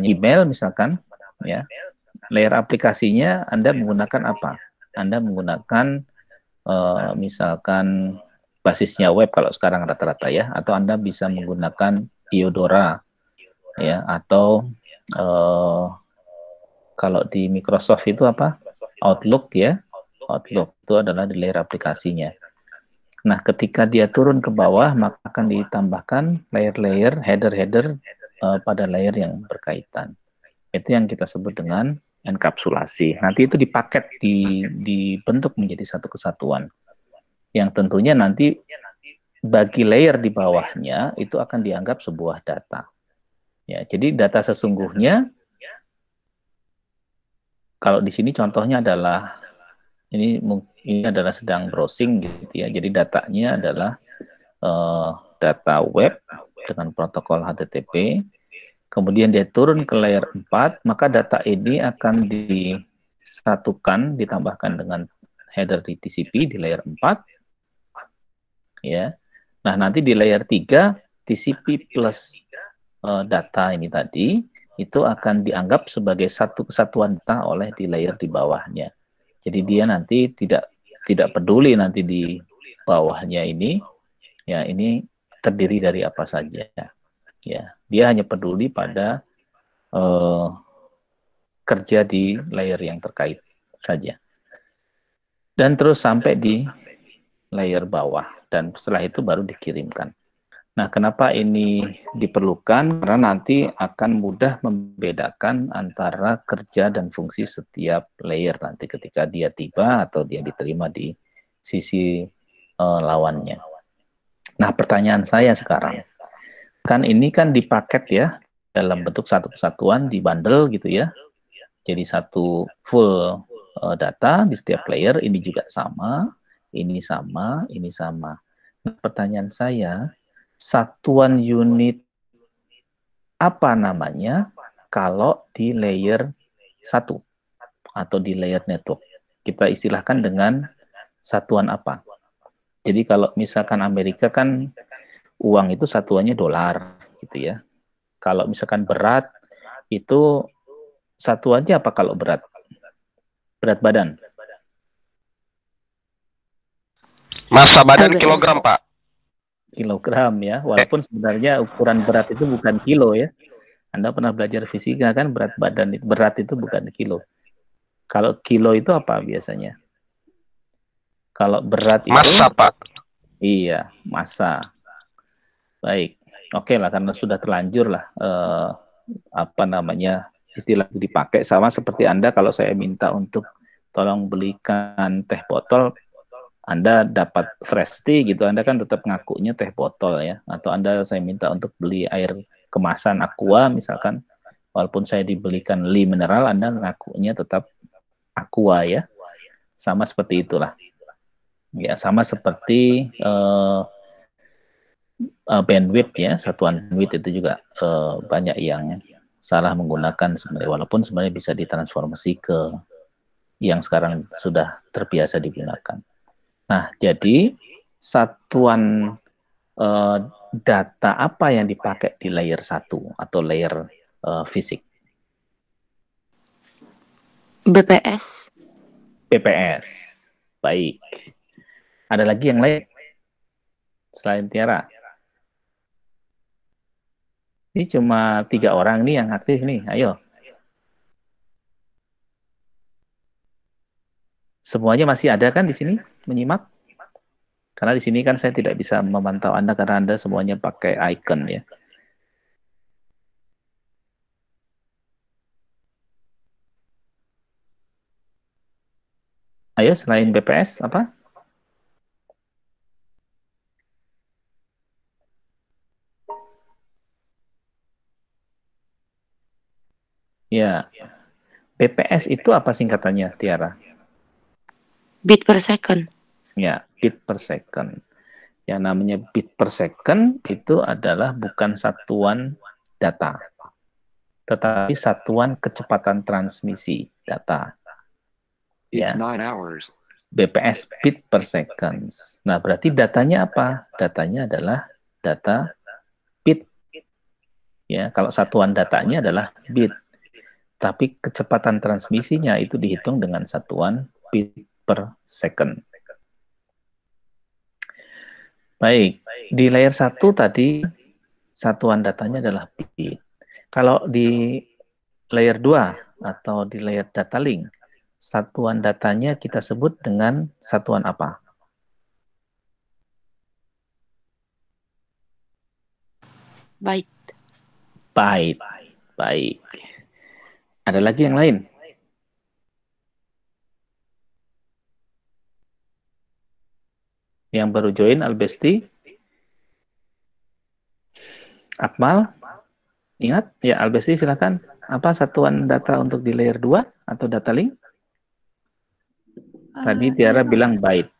email misalkan, ya, layer aplikasinya Anda menggunakan apa? Anda menggunakan misalkan basisnya web kalau sekarang rata-rata ya, atau Anda bisa menggunakan Iodora, ya, atau kalau di Microsoft itu apa? Outlook ya, Outlook itu adalah di layer aplikasinya. Nah, ketika dia turun ke bawah, maka akan ditambahkan layer-layer, header-header pada layer yang berkaitan. Itu yang kita sebut dengan enkapsulasi. Nanti itu dipaket, dibentuk menjadi satu kesatuan. Yang tentunya nanti bagi layer di bawahnya itu akan dianggap sebuah data. Ya, jadi data sesungguhnya, kalau di sini contohnya adalah ini adalah sedang browsing gitu ya. Jadi datanya adalah data web dengan protokol HTTP. Kemudian dia turun ke layer 4, maka data ini akan disatukan, ditambahkan dengan header di TCP di layer 4. Ya. Nah, nanti di layer 3 TCP plus data ini tadi itu akan dianggap sebagai satu kesatuan data oleh di layer di bawahnya. Jadi dia nanti tidak peduli nanti di bawahnya ini, ya, ini terdiri dari apa saja. Ya, dia hanya peduli pada kerja di layer yang terkait saja. Dan terus sampai di layer bawah, dan setelah itu baru dikirimkan. Nah, kenapa ini diperlukan? Karena nanti akan mudah membedakan antara kerja dan fungsi setiap layer nanti ketika dia tiba atau dia diterima di sisi lawannya. Nah, pertanyaan saya sekarang, kan ini kan dipaket ya, dalam bentuk satu kesatuan, di bundle gitu ya. Jadi satu full data di setiap layer, ini juga sama, ini sama, ini sama. Nah, pertanyaan saya, satuan unit apa namanya kalau di layer 1 atau di layer network? Kita istilahkan dengan satuan apa? Jadi kalau misalkan Amerika kan uang itu satuannya dolar gitu ya. Kalau misalkan berat itu satuannya apa kalau berat? Berat badan. Massa badan kilogram, Pak. Kilogram ya, walaupun sebenarnya ukuran berat itu bukan kilo ya. Anda pernah belajar fisika kan, berat itu bukan kilo. Kalau kilo itu apa biasanya? Kalau berat itu massa, Pak. Iya, massa. Baik. Oke lah, karena sudah terlanjur lah istilah itu dipakai, sama seperti Anda kalau saya minta untuk tolong belikan teh botol, Anda dapat fresh tea gitu, Anda kan tetap ngakunya teh botol ya. Atau saya minta untuk beli air kemasan aqua misalkan, walaupun saya dibelikan Li mineral, Anda ngakunya tetap aqua ya. Sama seperti itulah. Ya, sama seperti bandwidth ya, satuan bandwidth itu juga banyak yang salah menggunakan sebenarnya, walaupun sebenarnya bisa ditransformasi ke yang sekarang sudah terbiasa digunakan. Nah, jadi satuan data apa yang dipakai di layer 1 atau layer fisik? BPS. BPS. Baik. Ada lagi yang lain selain Tiara? Ini cuma 3 orang nih yang aktif nih. Ayo. Semuanya masih ada kan di sini menyimak? Karena di sini kan saya tidak bisa memantau Anda karena Anda semuanya pakai icon ya. Ayo, selain BPS apa? Ya. BPS itu apa singkatannya, Tiara? Bit per second. Ya, bit per second. Yang namanya bit per second itu adalah bukan satuan data, tetapi satuan kecepatan transmisi data. Ya. BPS bit per second. Nah, berarti datanya apa? Datanya adalah data bit. Ya, kalau satuan datanya adalah bit. Tapi kecepatan transmisinya itu dihitung dengan satuan bit per second. Baik, di layer 1 tadi satuan datanya adalah bit. Kalau di layer 2 atau di layer data link, satuan datanya kita sebut dengan satuan apa? Byte. Byte. Baik. Ada lagi yang lain? Yang baru join, Albesti? Akmal? Ingat? Ya, Albesti silakan. Apa satuan data untuk di layer 2 atau data link? Tadi Tiara bilang byte.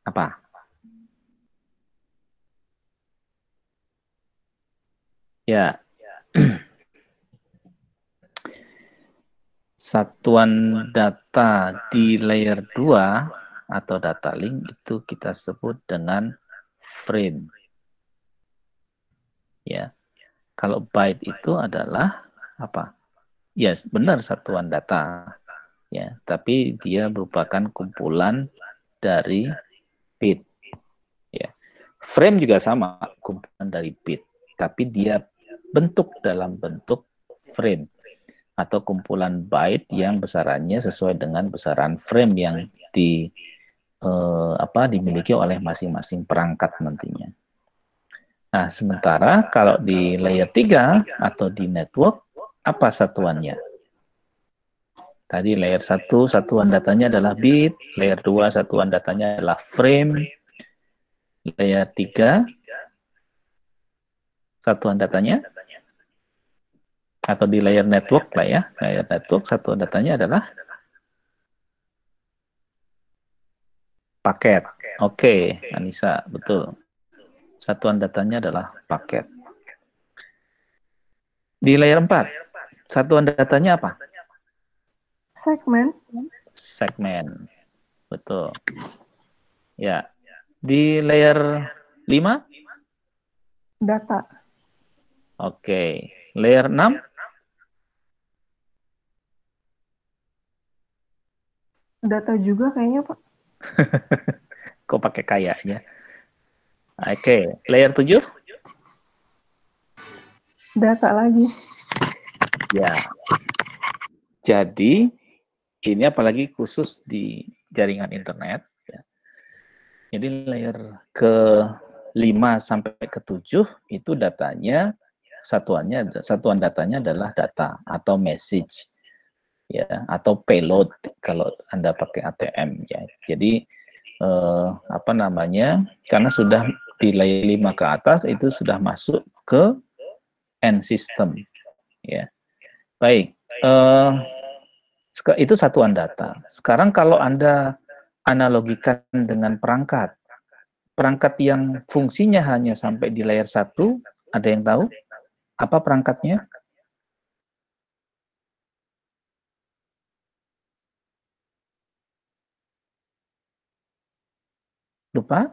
Apa? Ya. Satuan data di layer 2 atau data link itu kita sebut dengan frame. Ya. Kalau byte itu adalah apa? Ya, yes, benar satuan data. Ya, tapi dia merupakan kumpulan dari bit. Ya. Frame juga sama, kumpulan dari bit, tapi dia bentuk dalam bentuk frame atau kumpulan byte yang besarannya sesuai dengan besaran frame yang dimiliki oleh masing-masing perangkat nantinya. Nah, sementara kalau di layer 3 atau di network, apa satuannya? Tadi layer 1 satuan datanya adalah bit, layer 2 satuan datanya adalah frame, layer 3 satuan datanya, atau di layer network lah ya, layer network satuan datanya adalah paket. Oke, Anissa, betul. Satuan datanya adalah paket. Di layer 4, satuan datanya apa? Segmen. Segmen. Betul. Ya. Di layer 5? Data. Oke. Layer 6? Data juga kayaknya, Pak. Kok pakai kayaknya? Oke. Layer 7? Data lagi. Ya. Jadi, ini apalagi khusus di jaringan internet. Ya. Jadi layer ke-5 sampai ke-7 itu datanya, satuan datanya adalah data atau message. Ya, atau payload kalau Anda pakai ATM. Ya. Jadi, karena sudah di layer 5 ke atas, itu sudah masuk ke end system. Ya. Baik. Itu satuan data. Sekarang kalau Anda analogikan dengan perangkat yang fungsinya hanya sampai di layer 1, ada yang tahu? Apa perangkatnya? Lupa?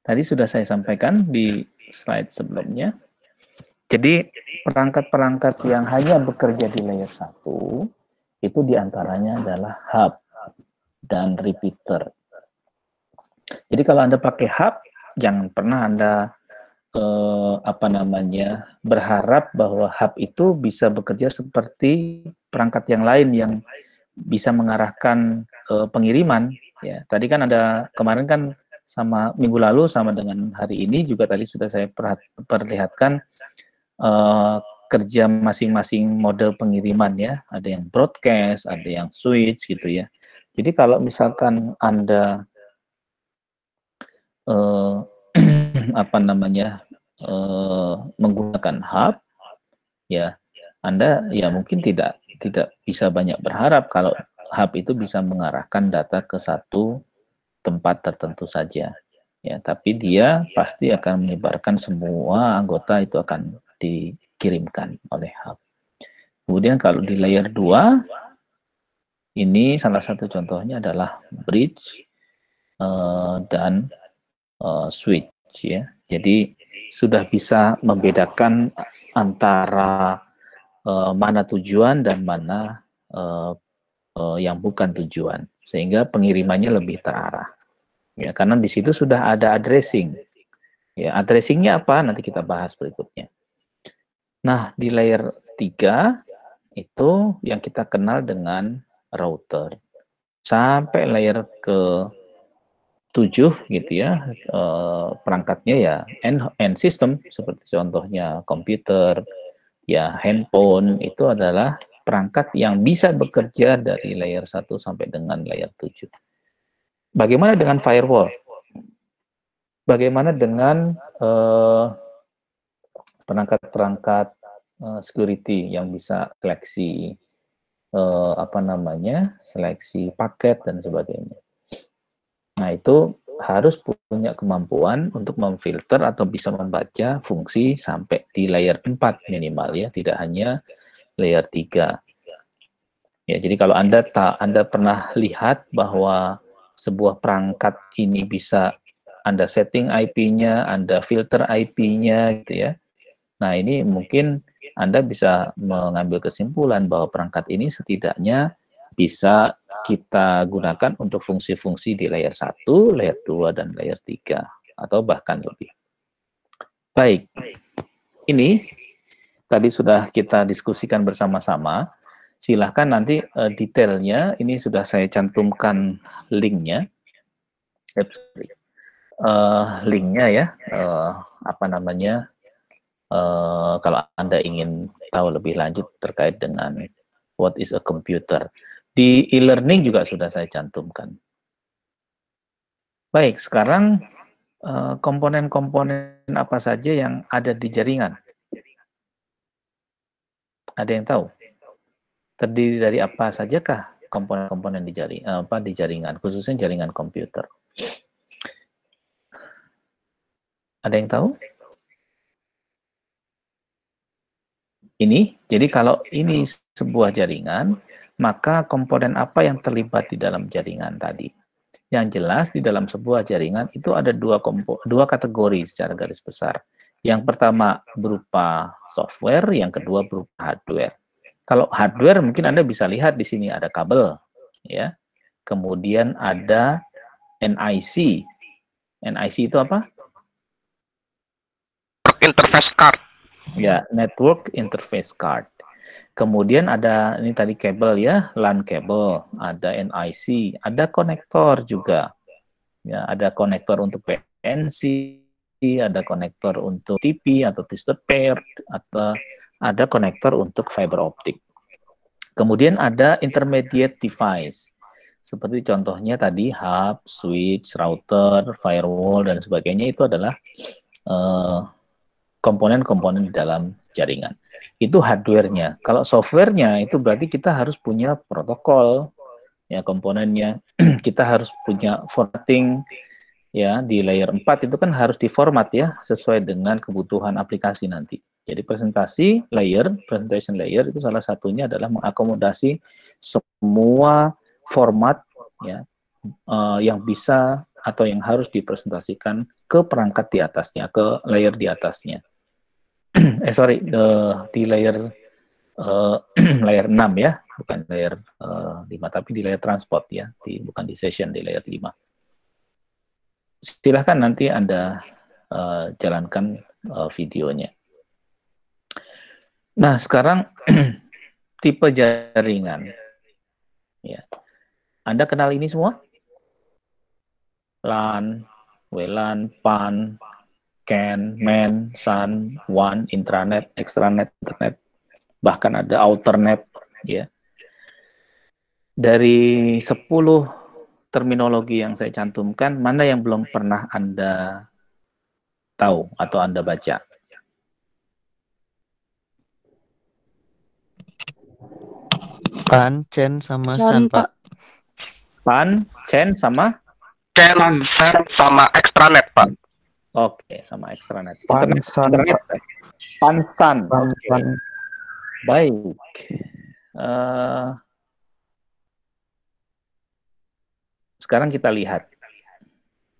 Tadi sudah saya sampaikan di slide sebelumnya. Jadi, perangkat-perangkat yang hanya bekerja di layer 1, itu diantaranya adalah hub dan repeater. Jadi kalau Anda pakai hub, jangan pernah Anda berharap bahwa hub itu bisa bekerja seperti perangkat yang lain yang bisa mengarahkan pengiriman. Ya, tadi kan ada kemarin kan sama minggu lalu sama dengan hari ini juga tadi sudah saya perlihatkan kerja masing-masing model pengiriman ya, ada yang broadcast, ada yang switch gitu ya. Jadi kalau misalkan Anda menggunakan hub, ya Anda ya mungkin tidak bisa banyak berharap kalau hub itu bisa mengarahkan data ke satu tempat tertentu saja. Ya, tapi dia pasti akan menyebarkan semua anggota itu akan dikirimkan oleh hub. Kemudian kalau di layer 2, ini salah satu contohnya adalah bridge dan switch ya. Jadi sudah bisa membedakan antara mana tujuan dan mana yang bukan tujuan, sehingga pengirimannya lebih terarah. Ya, karena di situ sudah ada addressing. Ya, addressingnya apa? Nanti kita bahas berikutnya. Nah, di layer 3 itu yang kita kenal dengan router. Sampai layer ke-7 gitu ya, perangkatnya ya end system, seperti contohnya komputer, ya handphone, itu adalah perangkat yang bisa bekerja dari layer 1 sampai dengan layer 7. Bagaimana dengan firewall? Bagaimana dengan perangkat-perangkat security yang bisa seleksi seleksi paket dan sebagainya. Nah, itu harus punya kemampuan untuk memfilter atau bisa membaca fungsi sampai di layer 4 minimal ya, tidak hanya layer 3. Ya, jadi kalau Anda pernah lihat bahwa sebuah perangkat ini bisa Anda setting IP-nya, Anda filter IP-nya gitu ya. Nah, ini mungkin Anda bisa mengambil kesimpulan bahwa perangkat ini setidaknya bisa kita gunakan untuk fungsi-fungsi di layer 1, layer 2, dan layer 3, atau bahkan lebih. Baik, ini tadi sudah kita diskusikan bersama-sama. Silahkan nanti detailnya, ini sudah saya cantumkan linknya, linknya ya, apa namanya, kalau Anda ingin tahu lebih lanjut terkait dengan what is a computer. Di e-learning juga sudah saya cantumkan. Baik, sekarang komponen-komponen apa saja yang ada di jaringan? Ada yang tahu? Terdiri dari apa sajakah komponen-komponen di jaringan, khususnya jaringan komputer? Ada yang tahu? Ini, jadi kalau ini sebuah jaringan, maka komponen apa yang terlibat di dalam jaringan tadi? Yang jelas di dalam sebuah jaringan itu ada dua kategori secara garis besar. Yang pertama berupa software, yang kedua berupa hardware. Kalau hardware mungkin Anda bisa lihat di sini ada kabel, ya. Kemudian ada NIC. NIC itu apa? Interface card. Ya, network interface card. Kemudian ada ini tadi kabel ya, LAN kabel, ada NIC, ada konektor juga. Ya, ada konektor untuk PNC, ada konektor untuk TP atau twisted pair, atau ada konektor untuk fiber optik. Kemudian ada intermediate device. Seperti contohnya tadi hub, switch, router, firewall dan sebagainya, itu adalah komponen-komponen di dalam jaringan. Itu hardware-nya. Kalau software-nya itu berarti kita harus punya protokol ya komponennya. Kita harus punya formatting ya, di layer 4 itu kan harus diformat ya sesuai dengan kebutuhan aplikasi nanti. Jadi presentation layer itu salah satunya adalah mengakomodasi semua format ya yang bisa atau yang harus dipresentasikan ke perangkat di atasnya, ke layer di atasnya. Di layer layer 6 ya, bukan layer 5, tapi di layer transport ya, bukan di session di layer 5. Silahkan nanti Anda jalankan videonya. Nah, sekarang tipe jaringan. Ya. Anda kenal ini semua? LAN, WLAN, PAN, CAN, MAN, SAN, WAN, intranet, extranet, internet, bahkan ada outernet, ya. Dari 10 terminologi yang saya cantumkan, mana yang belum pernah Anda tahu atau Anda baca? PAN, CAN, sama SAN, Pak. PAN, CAN, sama? CAN, SAN, sama extranet, Pak. Oke, sama extranet. PAN, SAN, internet. PAN, SAN. PAN. Baik. Sekarang kita lihat.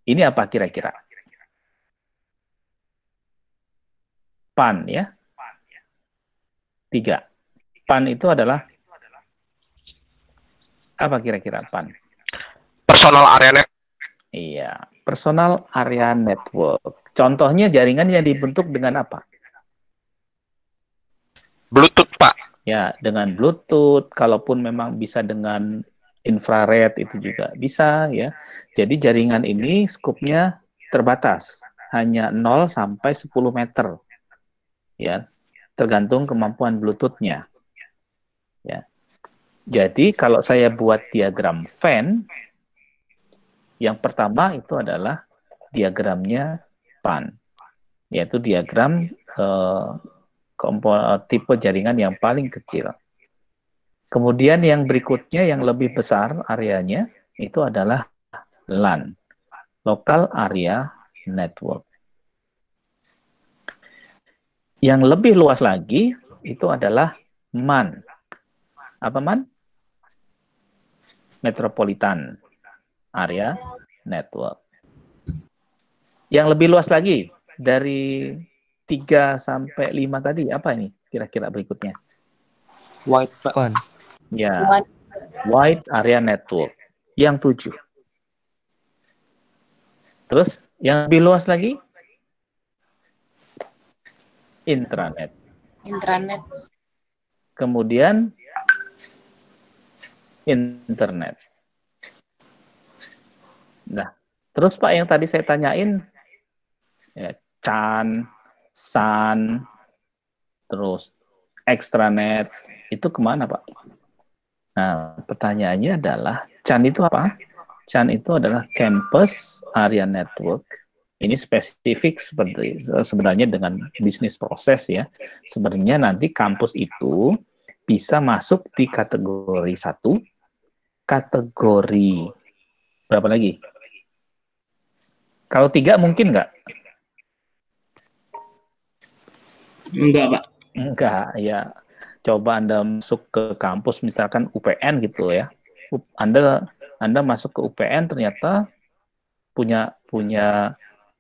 Ini apa kira-kira? PAN ya. 3. PAN itu adalah apa kira-kira PAN? Personal area network. Iya, personal area network. Contohnya jaringan yang dibentuk dengan apa? Bluetooth, Pak. Ya, dengan Bluetooth, kalaupun memang bisa dengan infrared itu juga bisa ya. Jadi jaringan ini skupnya terbatas, hanya 0 sampai 10 meter. Ya, tergantung kemampuan Bluetooth-nya. Ya. Jadi kalau saya buat diagram Venn, yang pertama itu adalah diagramnya PAN, yaitu diagram tipe jaringan yang paling kecil. Kemudian yang berikutnya yang lebih besar areanya itu adalah LAN, Local Area Network. Yang lebih luas lagi itu adalah MAN. Apa MAN? Metropolitan Area Network. Yang lebih luas lagi dari 3 sampai 5 tadi apa ini kira-kira berikutnya? Wide, Pak. Ya, Wide Area Network. Yang 7. Terus yang lebih luas lagi? Intranet. Intranet. Kemudian internet. Nah, terus Pak yang tadi saya tanyain, ya, CHAN, SAN, terus extranet, itu kemana Pak? Nah, pertanyaannya adalah, CHAN itu apa? CHAN itu adalah Campus Area Network. Ini spesifik sebenarnya dengan bisnis proses ya. Sebenarnya nanti kampus itu bisa masuk di kategori 1, kategori berapa lagi? Kalau 3 mungkin nggak? Enggak, Pak. Enggak, ya. Coba Anda masuk ke kampus, misalkan UPN gitu ya. Anda masuk ke UPN ternyata punya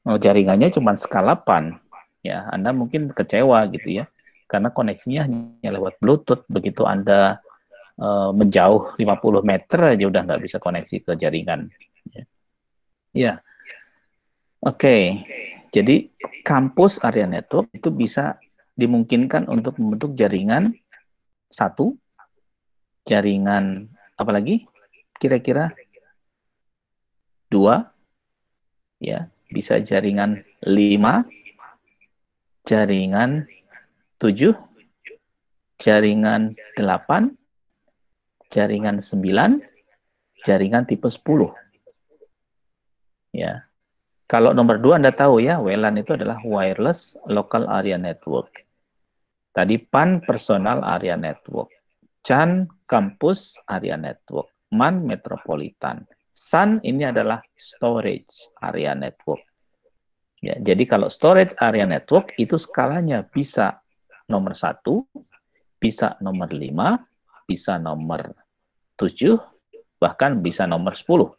jaringannya cuma skala PAN. Ya, Anda mungkin kecewa gitu ya. Karena koneksinya hanya lewat Bluetooth. Begitu Anda menjauh 50 meter aja udah nggak bisa koneksi ke jaringan. Ya. Oke. Jadi kampus area network itu bisa dimungkinkan untuk membentuk jaringan 1, jaringan apa lagi? Kira-kira 2, ya, bisa jaringan 5, jaringan 7, jaringan 8, jaringan 9, jaringan tipe 10. Ya. Kalau nomor 2 Anda tahu ya, WLAN itu adalah Wireless Local Area Network. Tadi PAN Personal Area Network. CHAN Campus Area Network. MAN Metropolitan. SAN ini adalah Storage Area Network. Ya, jadi kalau Storage Area Network itu skalanya bisa nomor 1, bisa nomor 5, bisa nomor 7, bahkan bisa nomor 10.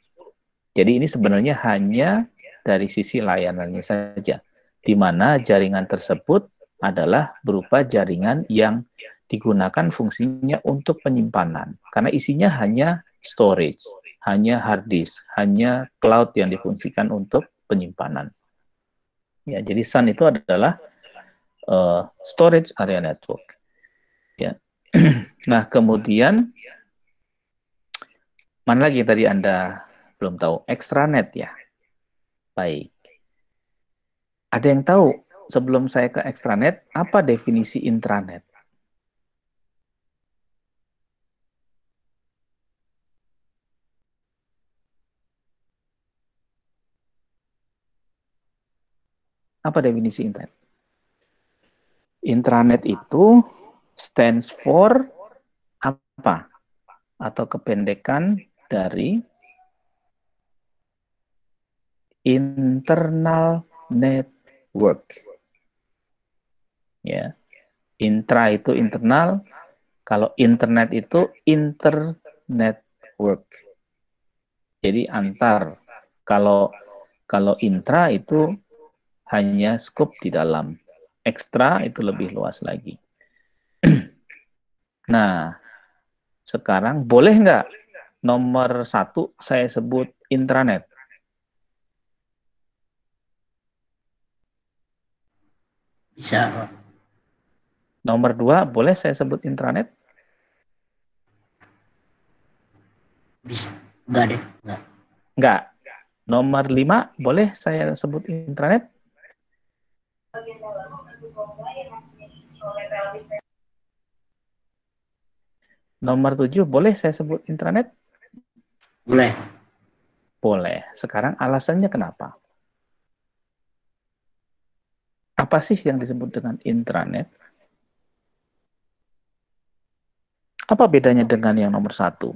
Jadi ini sebenarnya hanya dari sisi layanannya saja, di mana jaringan tersebut adalah berupa jaringan yang digunakan fungsinya untuk penyimpanan, karena isinya hanya storage, hanya hard disk, hanya cloud yang difungsikan untuk penyimpanan. Ya, jadi SAN itu adalah storage area network. Ya. Nah, kemudian mana lagi tadi Anda belum tahu? Extranet ya. Baik. Ada yang tahu sebelum saya ke extranet, apa definisi intranet? Apa definisi intranet? Intranet itu stands for apa? Atau kependekan dari internal network. Ya. Intra itu internal, kalau internet itu internetwork. Jadi antar. Kalau intra itu hanya skup di dalam. Ekstra itu lebih luas lagi. Nah, sekarang boleh nggak nomor 1 saya sebut intranet? Bisa, Pak. Nomor 2 boleh saya sebut intranet? Bisa. Enggak deh. Enggak. Enggak. Nomor 5 boleh saya sebut intranet? Nomor 7 boleh saya sebut intranet? Boleh. Boleh. Sekarang alasannya kenapa? Apa sih yang disebut dengan intranet? Apa bedanya dengan yang nomor 1?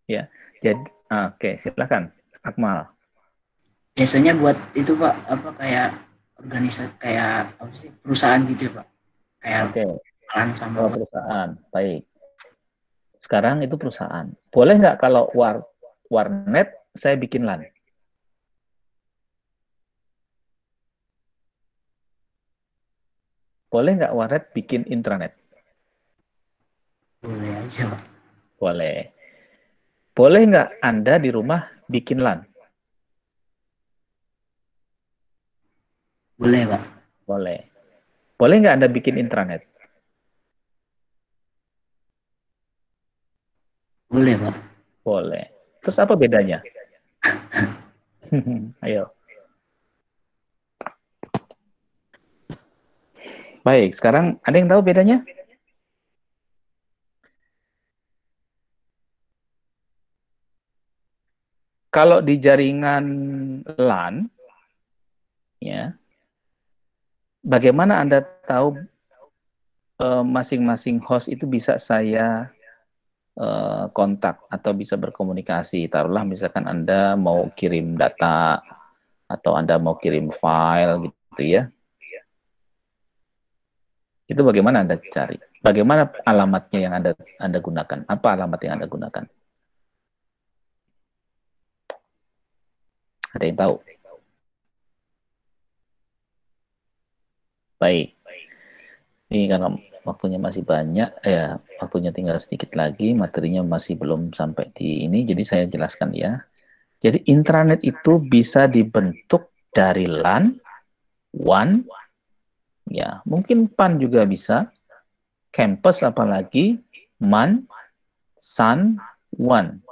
Ya, jadi oke, silakan Akmal. Biasanya buat itu Pak, apa kayak organisasi kayak apa sih perusahaan gitu ya Pak? Kayak LAN sama perusahaan. Baik. Sekarang itu perusahaan. Boleh nggak kalau warnet saya bikin LAN? Boleh nggak warnet bikin intranet? Boleh aja Pak. Boleh. Boleh nggak Anda di rumah bikin LAN? Boleh Pak. Boleh. Boleh nggak Anda bikin intranet? Boleh, Pak. Boleh. Terus apa bedanya? Ayo. Baik, sekarang ada yang tahu bedanya? Kalau di jaringan LAN, ya, bagaimana Anda tahu masing-masing host itu bisa saya kontak atau bisa berkomunikasi? Taruhlah misalkan Anda mau kirim data atau Anda mau kirim file gitu ya. Itu bagaimana Anda cari? Bagaimana alamatnya yang Anda gunakan? Apa alamat yang Anda gunakan? Ada yang tahu? Baik. Ini karena waktunya masih banyak, waktunya tinggal sedikit lagi, materinya masih belum sampai di ini, jadi saya jelaskan ya. Jadi intranet itu bisa dibentuk dari LAN, WAN, ya mungkin PAN juga bisa, campus apalagi, MAN, SAN, WAN.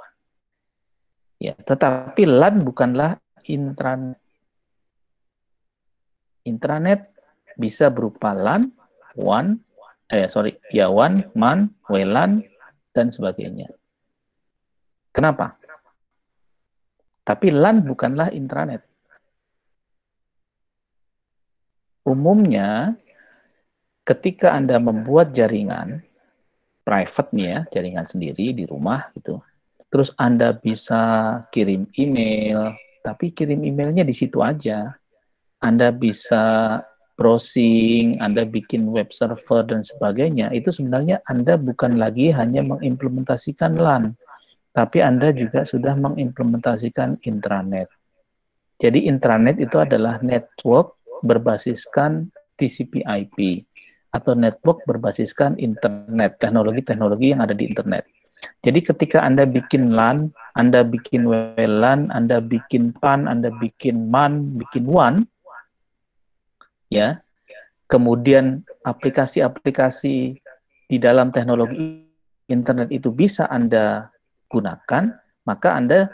Ya, tetapi LAN bukanlah intranet. Intranet bisa berupa LAN, WAN, WAN, MAN, WLAN, dan sebagainya. Kenapa? Tapi LAN bukanlah intranet. Umumnya, ketika Anda membuat jaringan, private nih ya, jaringan sendiri di rumah gitu, terus Anda bisa kirim email, tapi kirim emailnya di situ aja. Anda bisa browsing, Anda bikin web server dan sebagainya, itu sebenarnya Anda bukan lagi hanya mengimplementasikan LAN, tapi Anda juga sudah mengimplementasikan intranet. Jadi intranet itu adalah network berbasiskan TCP/IP atau network berbasiskan internet, teknologi-teknologi yang ada di internet. Jadi ketika Anda bikin LAN, Anda bikin WLAN, Anda bikin PAN, Anda bikin MAN, bikin WAN, ya, kemudian aplikasi-aplikasi di dalam teknologi internet itu bisa Anda gunakan, maka Anda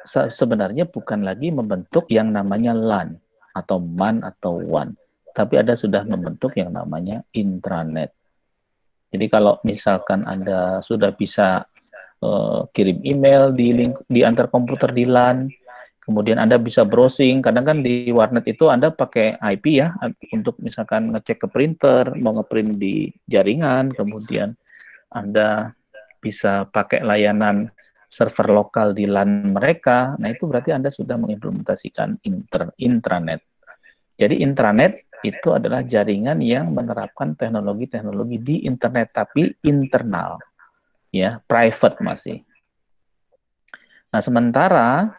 sebenarnya bukan lagi membentuk yang namanya LAN atau MAN atau WAN, tapi Anda sudah membentuk yang namanya intranet. Jadi kalau misalkan Anda sudah bisa kirim email di antar komputer di LAN, kemudian Anda bisa browsing, kadang kan di warnet itu Anda pakai IP ya, untuk misalkan ngecek ke printer, mau ngeprint di jaringan, kemudian Anda bisa pakai layanan server lokal di LAN mereka, nah itu berarti Anda sudah mengimplementasikan intranet. Jadi intranet itu adalah jaringan yang menerapkan teknologi-teknologi di internet, tapi internal, ya, private masih. Nah, sementara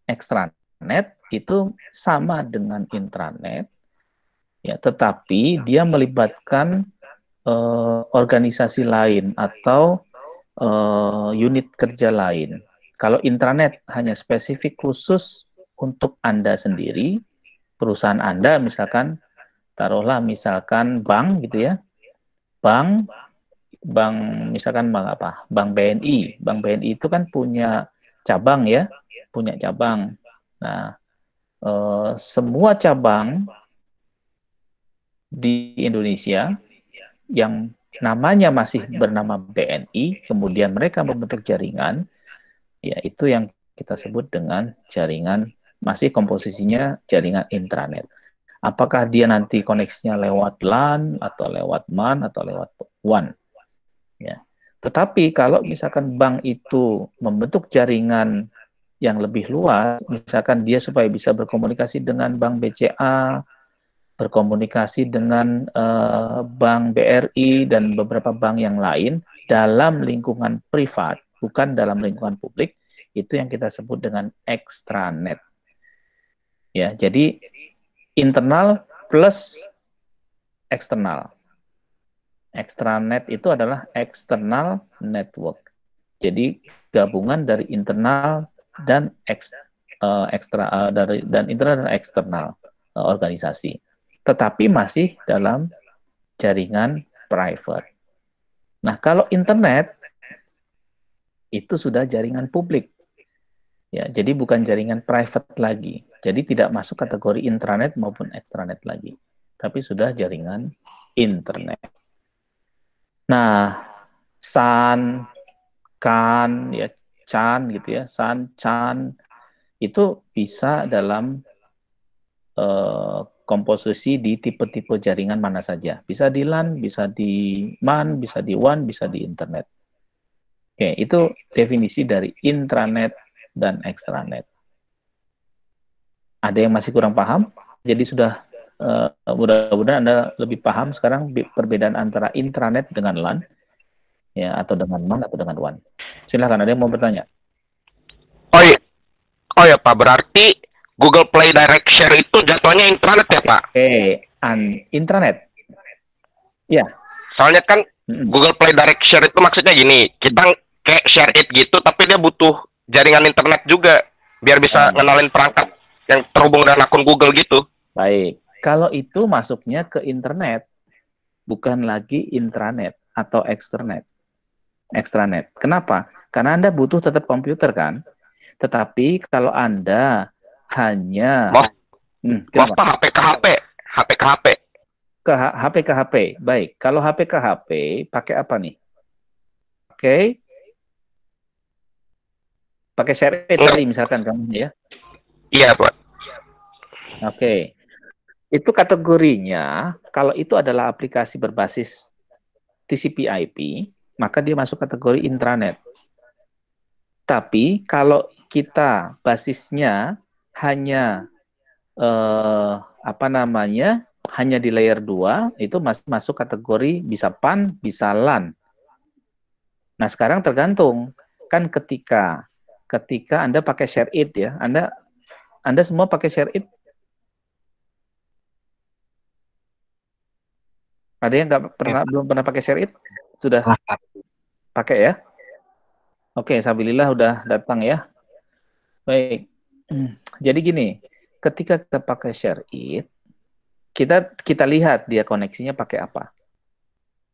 extranet itu sama dengan intranet, ya, tetapi dia melibatkan organisasi lain atau unit kerja lain. Kalau intranet hanya spesifik khusus untuk Anda sendiri, perusahaan Anda misalkan, taruhlah misalkan bank gitu ya, bank misalkan bank apa? Bank BNI. Bank BNI itu kan punya cabang ya, punya cabang. Nah, semua cabang di Indonesia yang namanya masih bernama BNI, kemudian mereka membentuk jaringan, ya itu yang kita sebut dengan jaringan, masih komposisinya jaringan intranet. Apakah dia nanti koneksinya lewat LAN, atau lewat MAN, atau lewat WAN. Ya. Tetapi kalau misalkan bank itu membentuk jaringan yang lebih luas, misalkan dia supaya bisa berkomunikasi dengan bank BCA, berkomunikasi dengan bank BRI dan beberapa bank yang lain dalam lingkungan privat, bukan dalam lingkungan publik, itu yang kita sebut dengan extranet. Ya, jadi internal plus eksternal. Extranet itu adalah external network. Jadi gabungan dari internal dan dan internal dan eksternal organisasi. Tetapi masih dalam jaringan private. Nah, kalau internet itu sudah jaringan publik. Ya, jadi bukan jaringan private lagi. Jadi tidak masuk kategori intranet maupun extranet lagi, tapi sudah jaringan internet. Nah, SAN, CAN, ya CAN gitu ya, SAN, CAN itu bisa dalam komposisi di tipe-tipe jaringan mana saja. Bisa di LAN, bisa di MAN, bisa di WAN, bisa di internet. Oke, itu definisi dari intranet dan extranet. Ada yang masih kurang paham? Jadi sudah mudah-mudahan Anda lebih paham sekarang perbedaan antara intranet dengan LAN, ya, atau dengan MAN atau dengan WAN. Silahkan, ada yang mau bertanya? Oh ya Pak, berarti Google Play Direct Share itu jatuhnya intranet ya Pak? Intranet. Ya. Soalnya kan Google Play Direct Share itu maksudnya gini, kita kayak share it gitu, tapi dia butuh jaringan internet juga biar bisa ngenalin perangkat yang terhubung dengan akun Google gitu. Baik, kalau itu masuknya ke internet, bukan lagi intranet atau extranet. Kenapa? Karena Anda butuh tetap komputer kan? Tetapi kalau Anda hanya HP ke HP. HP ke HP. Baik, kalau HP ke HP pakai apa nih? Oke. Pakai share it tadi misalkan kamu ya. Iya, Pak. Oke. Itu kategorinya kalau itu adalah aplikasi berbasis TCP/IP, maka dia masuk kategori intranet. Tapi kalau kita basisnya hanya hanya di layer 2, itu masuk kategori bisa PAN, bisa LAN. Nah, sekarang tergantung kan ketika Anda pakai share it ya, Anda semua pakai share it. Ada yang belum pernah pakai share it? Sudah pakai ya? Oke, alhamdulillah udah datang ya. Baik. Jadi gini, ketika kita pakai share it, kita lihat dia koneksinya pakai apa.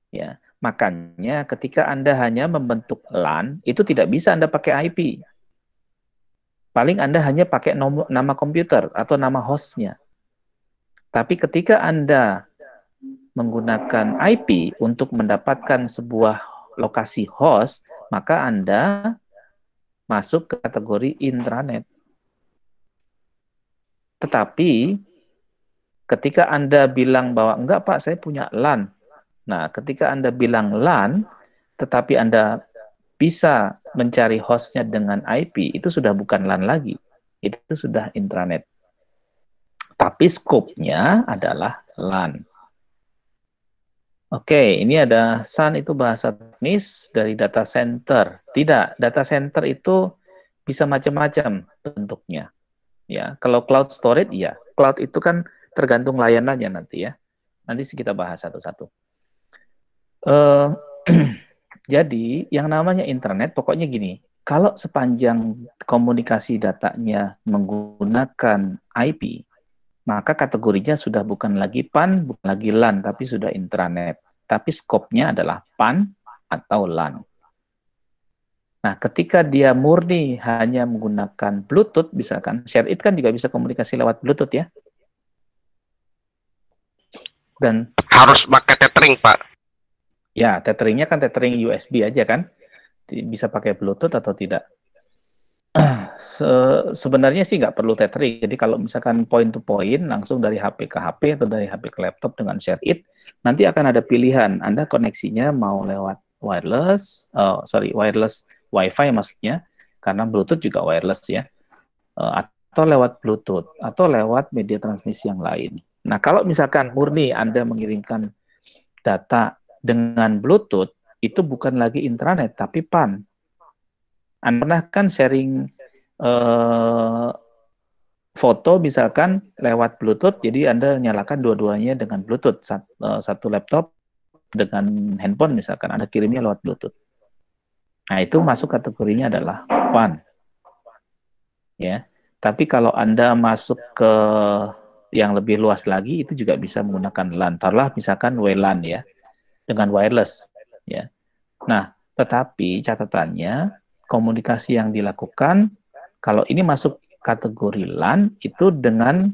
Ya, makanya ketika Anda hanya membentuk LAN, itu tidak bisa Anda pakai IP. Paling Anda hanya pakai nama komputer atau nama hostnya. Tapi ketika Anda menggunakan IP untuk mendapatkan sebuah lokasi host, maka Anda masuk ke kategori intranet. Tetapi ketika Anda bilang bahwa enggak Pak, saya punya LAN. Nah, ketika Anda bilang LAN, tetapi Anda bisa mencari hostnya dengan IP, itu sudah bukan LAN lagi. Itu sudah intranet. Tapi skopnya adalah LAN. Oke, ini ada SAN, itu bahasa teknis dari data center. Tidak, data center itu bisa macam-macam bentuknya. Ya, kalau cloud storage, ya. Cloud itu kan tergantung layanannya nanti ya. Nanti kita bahas satu-satu. Jadi, yang namanya internet, pokoknya gini, kalau sepanjang komunikasi datanya menggunakan IP, maka kategorinya sudah bukan lagi PAN, bukan lagi LAN, tapi sudah intranet. Tapi skopnya adalah PAN atau LAN. Nah, ketika dia murni hanya menggunakan Bluetooth, misalkan, share it kan juga bisa komunikasi lewat Bluetooth ya. Dan harus pakai tethering, Pak. Ya, tetheringnya kan tethering USB aja kan, bisa pakai Bluetooth atau tidak. Sebenarnya sih nggak perlu tethering. Jadi kalau misalkan point to point langsung dari HP ke HP atau dari HP ke laptop dengan share it, nanti akan ada pilihan. Anda koneksinya mau lewat wireless Wi-Fi maksudnya, karena Bluetooth juga wireless ya, atau lewat Bluetooth atau lewat media transmisi yang lain. Nah, kalau misalkan murni Anda mengirimkan data dengan Bluetooth, itu bukan lagi intranet, tapi PAN. Anda pernah kan sharing foto misalkan lewat Bluetooth, jadi Anda nyalakan dua-duanya dengan Bluetooth. Satu laptop dengan handphone misalkan, Anda kirimnya lewat Bluetooth. Nah, itu masuk kategorinya adalah PAN. Ya. Tapi kalau Anda masuk ke yang lebih luas lagi, itu juga bisa menggunakan LAN. Taruhlah misalkan WLAN ya, dengan wireless ya. Nah, tetapi catatannya komunikasi yang dilakukan, kalau ini masuk kategori LAN, itu dengan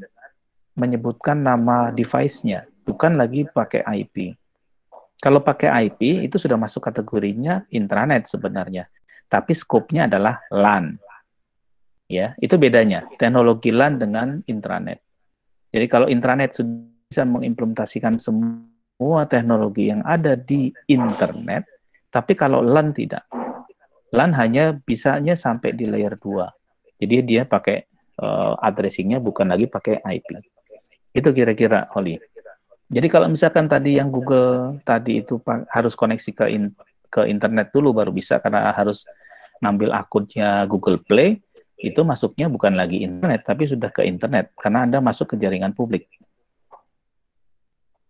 menyebutkan nama device-nya, bukan lagi pakai IP. Kalau pakai IP, itu sudah masuk kategorinya intranet sebenarnya, tapi skopnya adalah LAN. Ya, itu bedanya, teknologi LAN dengan intranet. Jadi kalau intranet sudah bisa mengimplementasikan semua teknologi yang ada di internet, tapi kalau LAN tidak. LAN hanya bisanya sampai di layer 2. Jadi dia pakai addressing-nya bukan lagi pakai IP. Itu kira-kira, Holly. Jadi kalau misalkan tadi yang Google tadi itu harus koneksi ke internet dulu baru bisa, karena harus ngambil akunnya Google Play, itu masuknya bukan lagi internet, tapi sudah ke internet, karena Anda masuk ke jaringan publik.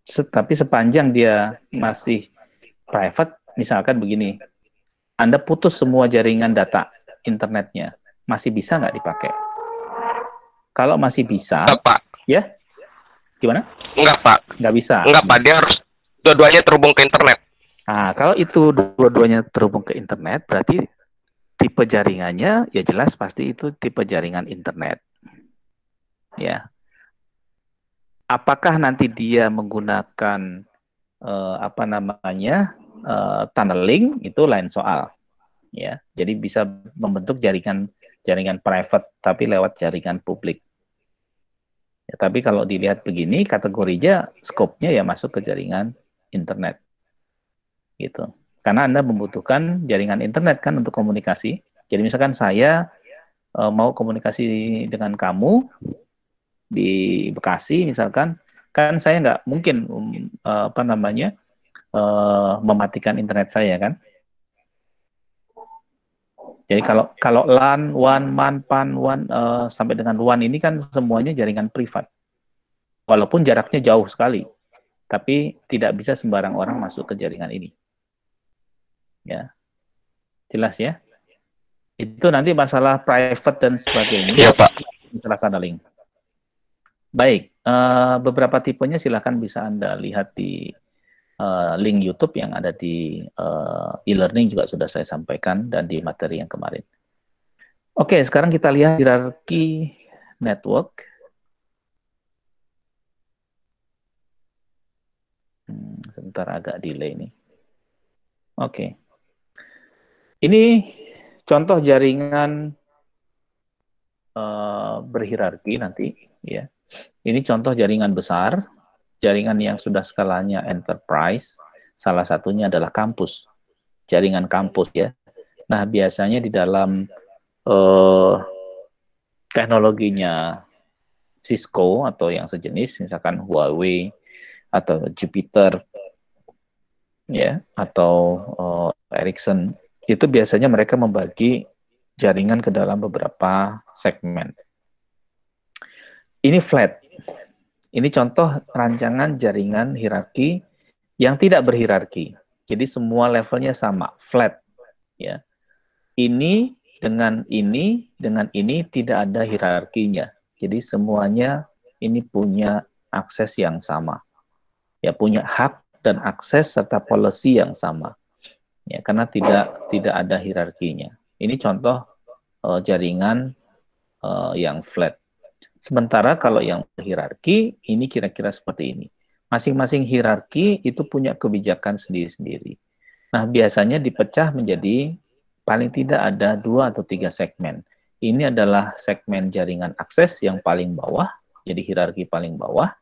Tapi sepanjang dia masih private, misalkan begini, Anda putus semua jaringan data internetnya, masih bisa nggak dipakai? Kalau masih bisa, Pak. Ya, gimana? Enggak, Pak. Nggak bisa. Enggak, Pak. Dia harus dua-duanya terhubung ke internet. Nah, kalau itu dua-duanya terhubung ke internet, berarti tipe jaringannya ya jelas pasti itu tipe jaringan internet. Ya. Apakah nanti dia menggunakan tunneling, itu lain soal. Ya. Jadi bisa membentuk jaringan private tapi lewat jaringan publik. Ya, tapi kalau dilihat begini, kategorinya skopnya ya masuk ke jaringan internet. Gitu. Karena Anda membutuhkan jaringan internet kan untuk komunikasi. Jadi misalkan saya mau komunikasi dengan kamu di Bekasi misalkan, kan saya nggak mungkin mematikan internet saya kan. Jadi kalau LAN, WAN, MAN, PAN, WAN sampai dengan WAN ini kan semuanya jaringan privat. Walaupun jaraknya jauh sekali, tapi tidak bisa sembarang orang masuk ke jaringan ini. Ya, jelas ya. Itu nanti masalah private dan sebagainya. Iya, Pak. Masalah tunneling. Baik, beberapa tipenya silakan bisa Anda lihat di link YouTube yang ada di e-learning juga sudah saya sampaikan dan di materi yang kemarin. Oke, sekarang kita lihat hierarki network. Sebentar agak delay nih. Oke. Ini contoh jaringan berhierarki nanti, ya. Ini contoh jaringan besar, jaringan yang sudah skalanya enterprise. Salah satunya adalah kampus, jaringan kampus ya. Nah biasanya di dalam teknologinya Cisco atau yang sejenis, misalkan Huawei atau Jupiter, ya, atau Ericsson. Itu biasanya mereka membagi jaringan ke dalam beberapa segmen. Ini flat. Ini contoh rancangan jaringan hierarki yang tidak berhierarki. Jadi semua levelnya sama, flat. Ya. Ini dengan ini tidak ada hierarkinya. Jadi semuanya ini punya akses yang sama. Ya, punya hak dan akses serta policy yang sama. Ya, karena tidak ada hierarkinya. Ini contoh jaringan yang flat. Sementara kalau yang hierarki, ini kira-kira seperti ini. Masing-masing hierarki itu punya kebijakan sendiri-sendiri. Nah, biasanya dipecah menjadi paling tidak ada 2 atau 3 segmen. Ini adalah segmen jaringan akses yang paling bawah, jadi hierarki paling bawah.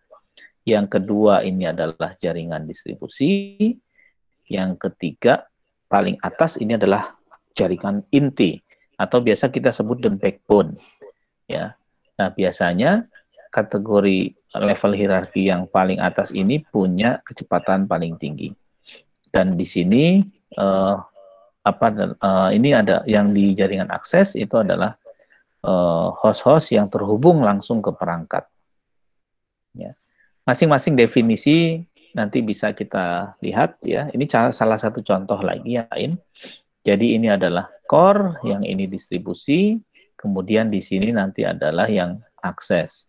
Yang kedua ini adalah jaringan distribusi. Yang ketiga, paling atas ini adalah jaringan inti atau biasa kita sebut the backbone. Ya. Nah, biasanya kategori level hierarki yang paling atas ini punya kecepatan paling tinggi. Dan di sini ini ada yang di jaringan akses itu adalah host-host yang terhubung langsung ke perangkat. Ya. Masing-masing definisi nanti bisa kita lihat ya. Ini salah satu contoh lagi ya. Jadi ini adalah core, yang ini distribusi, kemudian di sini nanti adalah yang akses.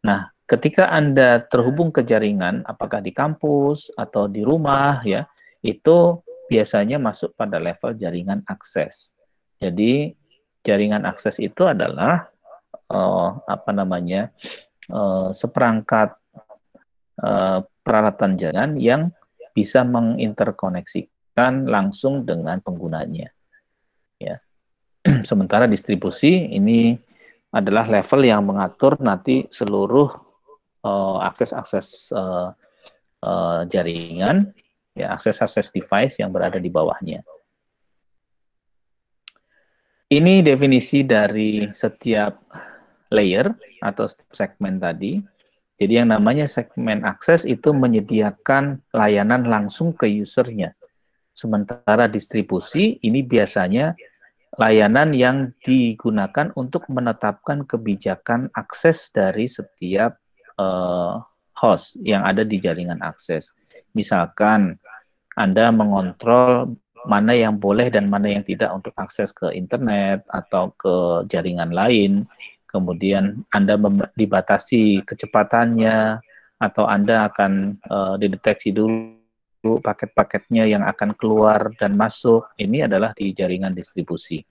Nah, ketika Anda terhubung ke jaringan, apakah di kampus atau di rumah ya, itu biasanya masuk pada level jaringan akses. Jadi jaringan akses itu adalah seperangkat peralatan jaringan yang bisa menginterkoneksikan langsung dengan penggunanya. Ya. Sementara distribusi ini adalah level yang mengatur nanti seluruh akses-akses jaringan, ya, akses-akses device yang berada di bawahnya. Ini definisi dari setiap layer atau segmen tadi. Jadi yang namanya segmen akses itu menyediakan layanan langsung ke usernya. Sementara distribusi ini biasanya layanan yang digunakan untuk menetapkan kebijakan akses dari setiap host yang ada di jaringan akses. Misalkan Anda mengontrol mana yang boleh dan mana yang tidak untuk akses ke internet atau ke jaringan lain. Kemudian Anda dibatasi kecepatannya, atau Anda akan dideteksi dulu paket-paketnya yang akan keluar dan masuk. Ini adalah di jaringan distribusi.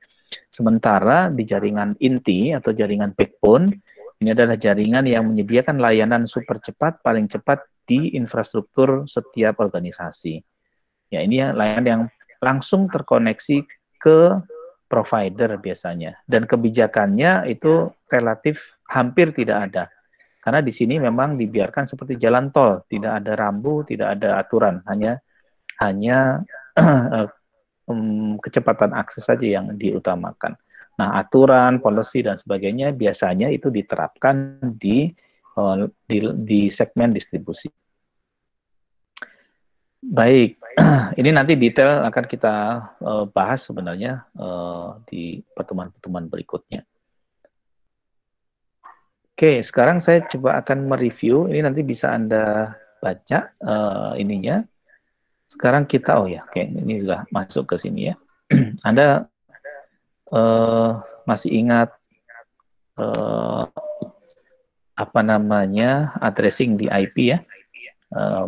Sementara di jaringan inti atau jaringan backbone, ini adalah jaringan yang menyediakan layanan super cepat, paling cepat di infrastruktur setiap organisasi. Ya, ini layanan yang langsung terkoneksi ke provider biasanya, dan kebijakannya itu relatif hampir tidak ada, karena di sini memang dibiarkan seperti jalan tol, tidak ada rambu, tidak ada aturan, hanya kecepatan akses saja yang diutamakan. Nah, aturan, policy dan sebagainya biasanya itu diterapkan di segmen distribusi. Baik, ini nanti detail akan kita bahas sebenarnya di pertemuan-pertemuan berikutnya. Oke, sekarang saya coba akan mereview, ini nanti bisa Anda baca ininya. Sekarang kita, oke, ini sudah masuk ke sini ya. Anda masih ingat addressing di IP ya?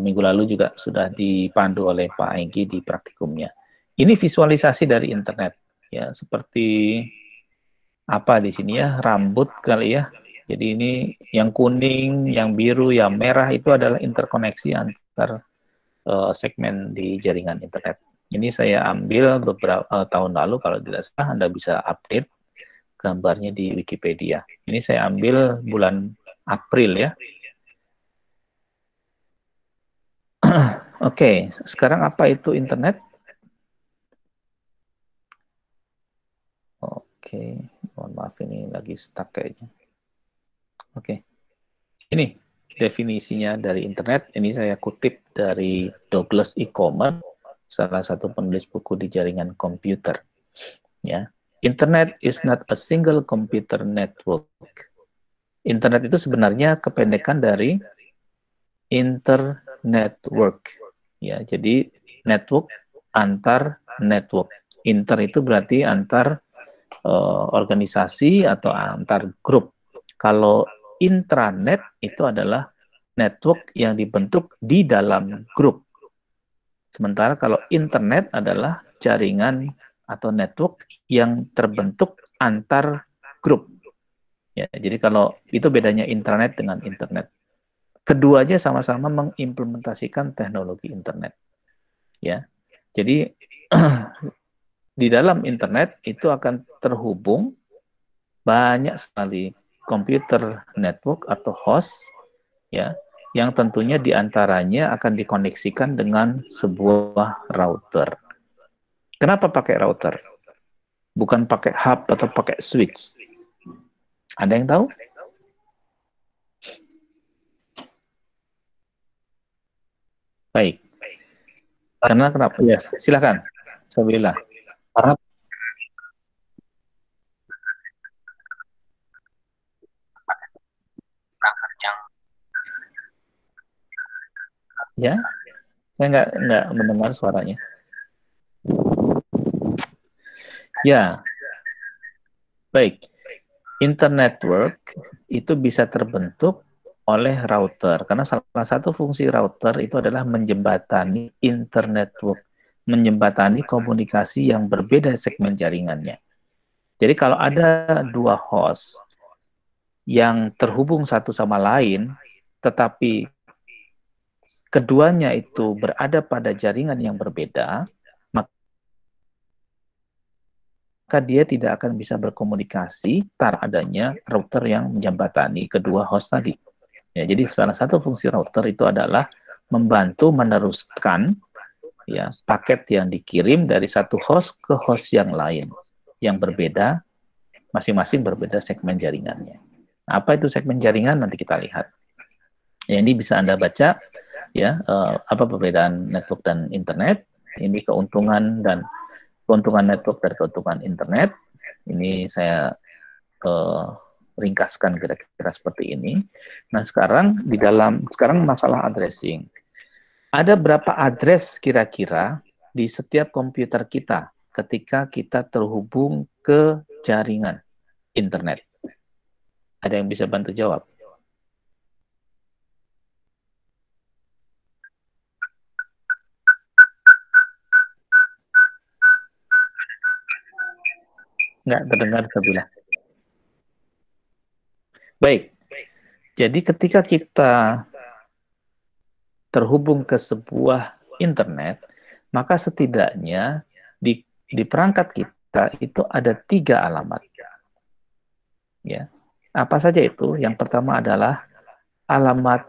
Minggu lalu juga sudah dipandu oleh Pak Engki di praktikumnya. Ini visualisasi dari internet ya, seperti apa di sini ya, rambut kali ya. Jadi ini yang kuning, yang biru, yang merah itu adalah interkoneksi antar segmen di jaringan internet. Ini saya ambil beberapa tahun lalu, kalau tidak salah Anda bisa update gambarnya di Wikipedia. Ini saya ambil bulan April ya. Oke, sekarang apa itu internet? Oke, mohon maaf ini lagi stuck kayaknya. Oke, ini definisinya dari internet. Ini saya kutip dari Douglas E-Commerce, salah satu penulis buku di jaringan komputer. Ya, internet is not a single computer network. Internet itu sebenarnya kependekan dari internetwork. Ya, jadi network antar network. Inter itu berarti antar organisasi atau antar grup. Kalau intranet itu adalah network yang dibentuk di dalam grup. Sementara kalau internet adalah jaringan atau network yang terbentuk antar grup. Ya, jadi kalau itu bedanya intranet dengan internet. Keduanya sama-sama mengimplementasikan teknologi internet. Ya. Jadi di dalam internet itu akan terhubung banyak sekali komputer network atau host ya, yang tentunya diantaranya akan dikoneksikan dengan sebuah router. Kenapa pakai router? Bukan pakai hub atau pakai switch. Ada yang tahu? Baik. Karena kenapa? Ya, silakan. Sabila. Karena ya, saya nggak mendengar suaranya. Ya, baik. Internetwork itu bisa terbentuk oleh router, karena salah satu fungsi router itu adalah menjembatani internetwork, menjembatani komunikasi yang berbeda segmen jaringannya. Jadi kalau ada dua host yang terhubung satu sama lain, tetapi keduanya itu berada pada jaringan yang berbeda, maka dia tidak akan bisa berkomunikasi tanpa adanya router yang menjembatani kedua host tadi. Ya, jadi salah satu fungsi router itu adalah membantu meneruskan ya paket yang dikirim dari satu host ke host yang lain yang berbeda, masing-masing berbeda segmen jaringannya. Nah, apa itu segmen jaringan? Nanti kita lihat. Ya, ini bisa Anda baca ya apa perbedaan network dan internet. Ini keuntungan network dan keuntungan internet. Ini saya ringkaskan kira-kira seperti ini. Nah, sekarang masalah addressing. Ada berapa address kira-kira di setiap komputer kita ketika kita terhubung ke jaringan internet? Ada yang bisa bantu jawab? Nggak terdengar, Sabila. Baik, jadi ketika kita terhubung ke sebuah internet, maka setidaknya di perangkat kita itu ada 3 alamat. Ya, apa saja itu? Yang pertama adalah alamat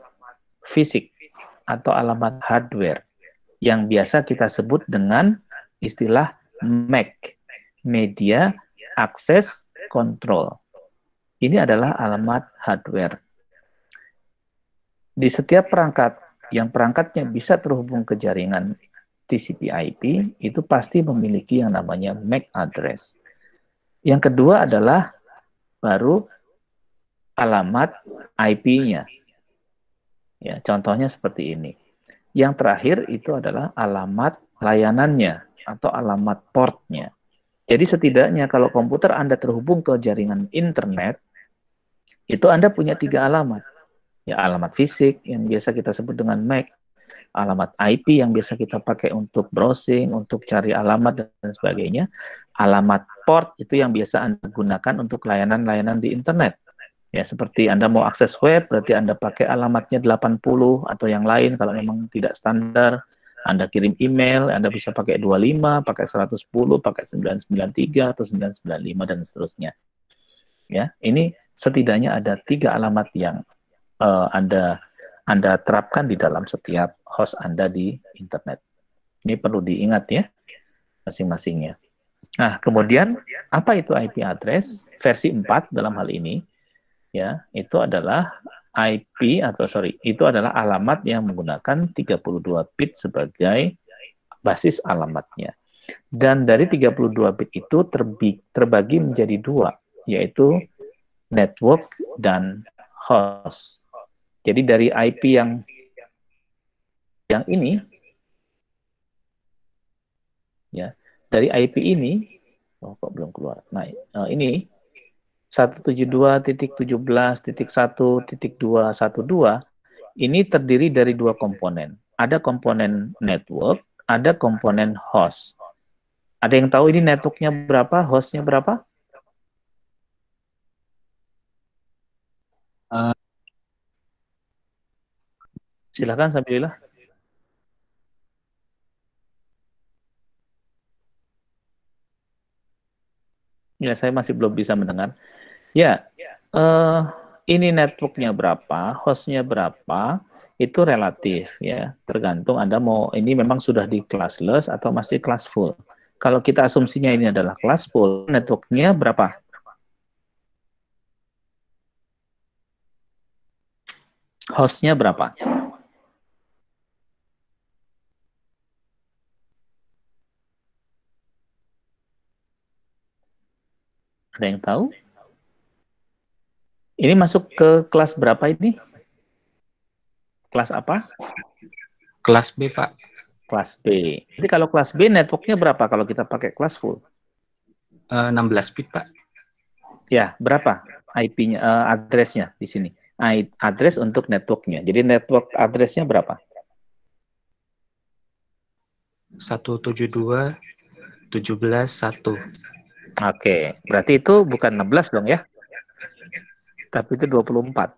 fisik atau alamat hardware yang biasa kita sebut dengan istilah MAC, Media Access Control. Ini adalah alamat hardware. Di setiap perangkat yang perangkatnya bisa terhubung ke jaringan TCP/IP, itu pasti memiliki yang namanya MAC address. Yang kedua adalah baru alamat IP-nya. Ya, contohnya seperti ini. Yang terakhir itu adalah alamat layanannya atau alamat portnya. Jadi setidaknya kalau komputer Anda terhubung ke jaringan internet, itu Anda punya 3 alamat. Ya, alamat fisik yang biasa kita sebut dengan MAC, alamat IP yang biasa kita pakai untuk browsing, untuk cari alamat dan sebagainya, alamat port itu yang biasa Anda gunakan untuk layanan-layanan di internet. Ya, seperti Anda mau akses web, berarti Anda pakai alamatnya 80 atau yang lain kalau memang tidak standar. Anda kirim email, Anda bisa pakai 25, pakai 110, pakai 993 atau 995 dan seterusnya. Ya, ini setidaknya ada 3 alamat yang Anda terapkan di dalam setiap host Anda di internet. Ini perlu diingat ya, masing-masingnya. Nah, kemudian apa itu IP address? Versi 4 dalam hal ini, ya, itu adalah itu adalah alamat yang menggunakan 32 bit sebagai basis alamatnya. Dan dari 32 bit itu terbagi menjadi 2, yaitu network dan host. Jadi dari IP yang ini, ya, dari IP ini, kok belum keluar. Nah, ini 172.17.1.212 ini terdiri dari 2 komponen. Ada komponen network, ada komponen host. Ada yang tahu ini networknya berapa, hostnya berapa? Silakan, Sabilillah. Ya, saya masih belum bisa mendengar. Ya, ini networknya berapa, hostnya berapa, itu relatif ya. Tergantung Anda mau ini memang sudah di classless atau masih class full. Kalau kita asumsinya ini adalah class full, networknya berapa? Hostnya berapa? Ada yang tahu? Ini masuk ke kelas berapa ini? Kelas apa? Kelas B, Pak. Kelas B. Jadi kalau kelas B networknya berapa kalau kita pakai kelas full? 16 bit, Pak. Ya, berapa IP-nya, address-nya di sini? Address untuk networknya. Jadi network address-nya berapa? 172.17.1. Oke, berarti itu bukan 16 dong ya? Tapi itu 24.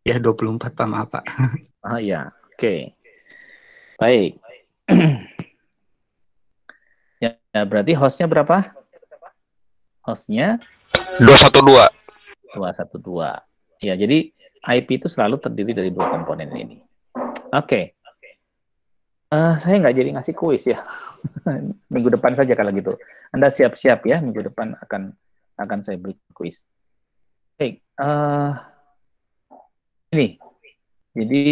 Ya 24 Pak, maaf Pak. Oh iya, oke. Baik. Ya, berarti hostnya berapa? Hostnya 212. 212. Ya, jadi IP itu selalu terdiri dari dua komponen ini. Oke. Saya nggak jadi ngasih kuis ya. Minggu depan saja kalau gitu. Anda siap-siap ya, minggu depan akan saya beri kuis. Baik. Ini. Jadi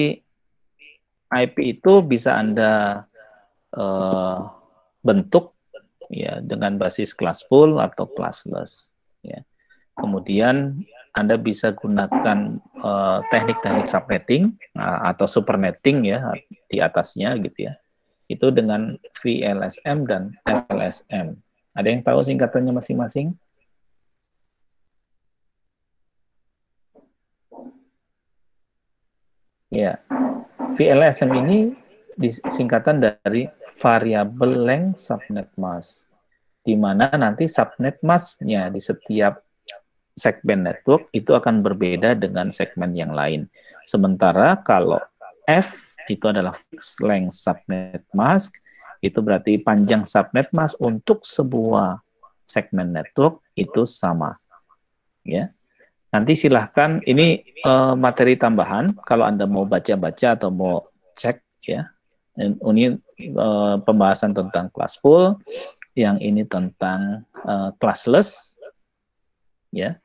IP itu bisa Anda bentuk ya dengan basis classful atau classless. Ya. Kemudian Anda bisa gunakan teknik-teknik subnetting atau supernetting ya di atasnya gitu ya. Itu dengan VLSM dan FLSM. Ada yang tahu singkatannya masing-masing? Ya, VLSM ini disingkatan dari Variable Length Subnet Mask, di mana nanti subnet mask-nya di setiap segmen network itu akan berbeda dengan segmen yang lain. Sementara kalau F itu adalah Fixed Length Subnet Mask, itu berarti panjang subnet mask untuk sebuah segmen network itu sama. Ya. Nanti silahkan, ini materi tambahan, kalau Anda mau baca-baca atau mau cek ya. Ini pembahasan tentang classful, yang ini tentang classless, ya.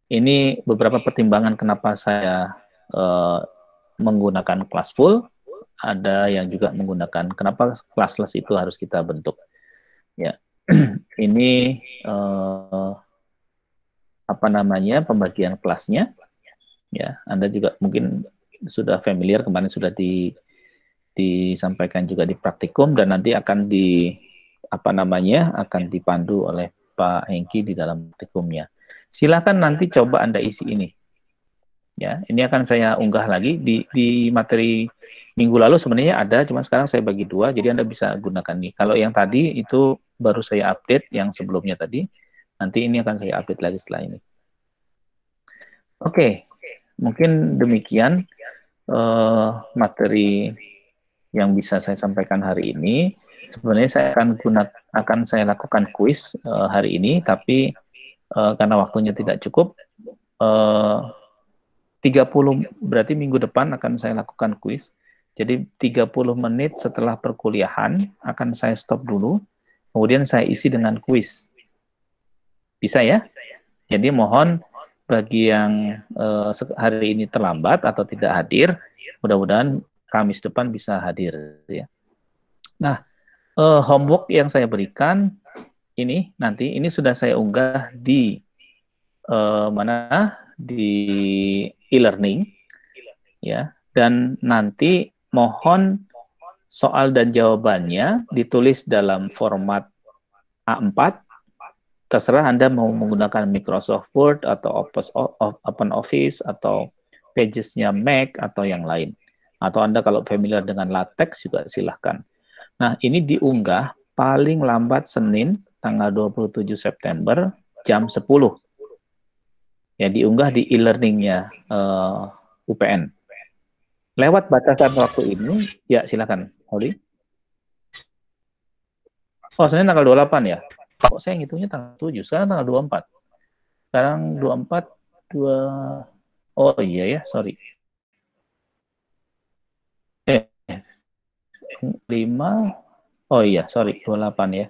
Ini beberapa pertimbangan kenapa saya menggunakan classful. Ada yang juga menggunakan kenapa classless itu harus kita bentuk. Ya, ini apa namanya pembagian kelasnya. Ya, Anda juga mungkin sudah familiar, kemarin sudah disampaikan juga di praktikum dan nanti akan akan dipandu oleh Pak Hengki di dalam praktikumnya. Silakan nanti coba Anda isi ini. Ya, ini akan saya unggah lagi di materi minggu lalu sebenarnya ada, cuma sekarang saya bagi dua, jadi Anda bisa gunakan nih. Kalau yang tadi itu baru saya update, yang sebelumnya tadi, nanti ini akan saya update lagi setelah ini. Oke, mungkin demikian materi yang bisa saya sampaikan hari ini. Sebenarnya saya akan saya lakukan kuis hari ini, tapi karena waktunya tidak cukup, 30 berarti minggu depan akan saya lakukan kuis. Jadi 30 menit setelah perkuliahan akan saya stop dulu, kemudian saya isi dengan kuis. Bisa ya? Jadi mohon bagi yang hari ini terlambat atau tidak hadir, mudah-mudahan Kamis depan bisa hadir ya. Nah, homework yang saya berikan ini nanti ini sudah saya unggah di di e-learning ya, dan nanti mohon soal dan jawabannya ditulis dalam format A4. Terserah Anda mau menggunakan Microsoft Word atau OpenOffice atau Pages-nya Mac atau yang lain. Atau Anda kalau familiar dengan LaTeX juga silahkan. Nah, ini diunggah paling lambat Senin tanggal 27 September jam 10. Ya, diunggah di e-learning-nya UPN. Lewat batasan waktu ini, ya silakan, Holly. Oh, Senin tanggal 28 ya? Kok saya ngitungnya tanggal 7, sekarang tanggal 24. Sekarang 24, oh iya ya, sorry. 5, oh iya, sorry, 28 ya.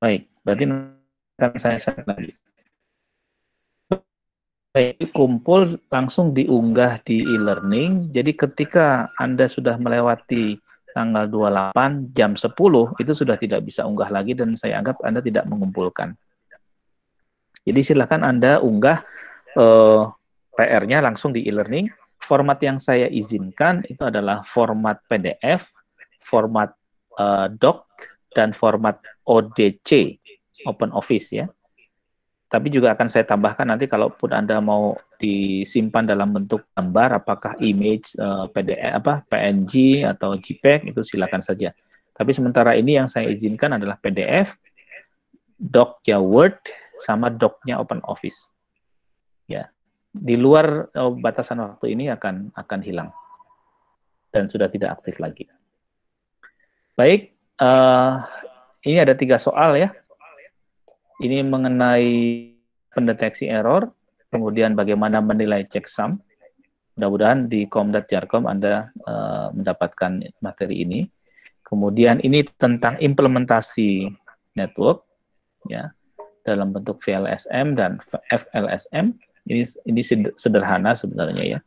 Baik, berarti akan saya set lagi. Baik, kumpul langsung diunggah di e-learning, jadi ketika Anda sudah melewati tanggal 28 jam 10 itu sudah tidak bisa unggah lagi dan saya anggap Anda tidak mengumpulkan. Jadi silakan Anda unggah PR-nya langsung di e-learning. Format yang saya izinkan itu adalah format PDF, format doc, dan format ODC, Open Office ya. Tapi juga akan saya tambahkan nanti kalaupun Anda mau disimpan dalam bentuk gambar, apakah image, PDF, PNG atau JPEG, itu silakan saja. Tapi sementara ini yang saya izinkan adalah PDF, doc-nya Word, sama doc-nya OpenOffice. Ya, di luar batasan waktu ini akan hilang dan sudah tidak aktif lagi. Baik, ini ada 3 soal ya. Ini mengenai pendeteksi error, kemudian bagaimana menilai checksum. Mudah-mudahan di com.jarkom Anda mendapatkan materi ini. Kemudian ini tentang implementasi network ya dalam bentuk VLSM dan FLSM. Ini sederhana sebenarnya ya.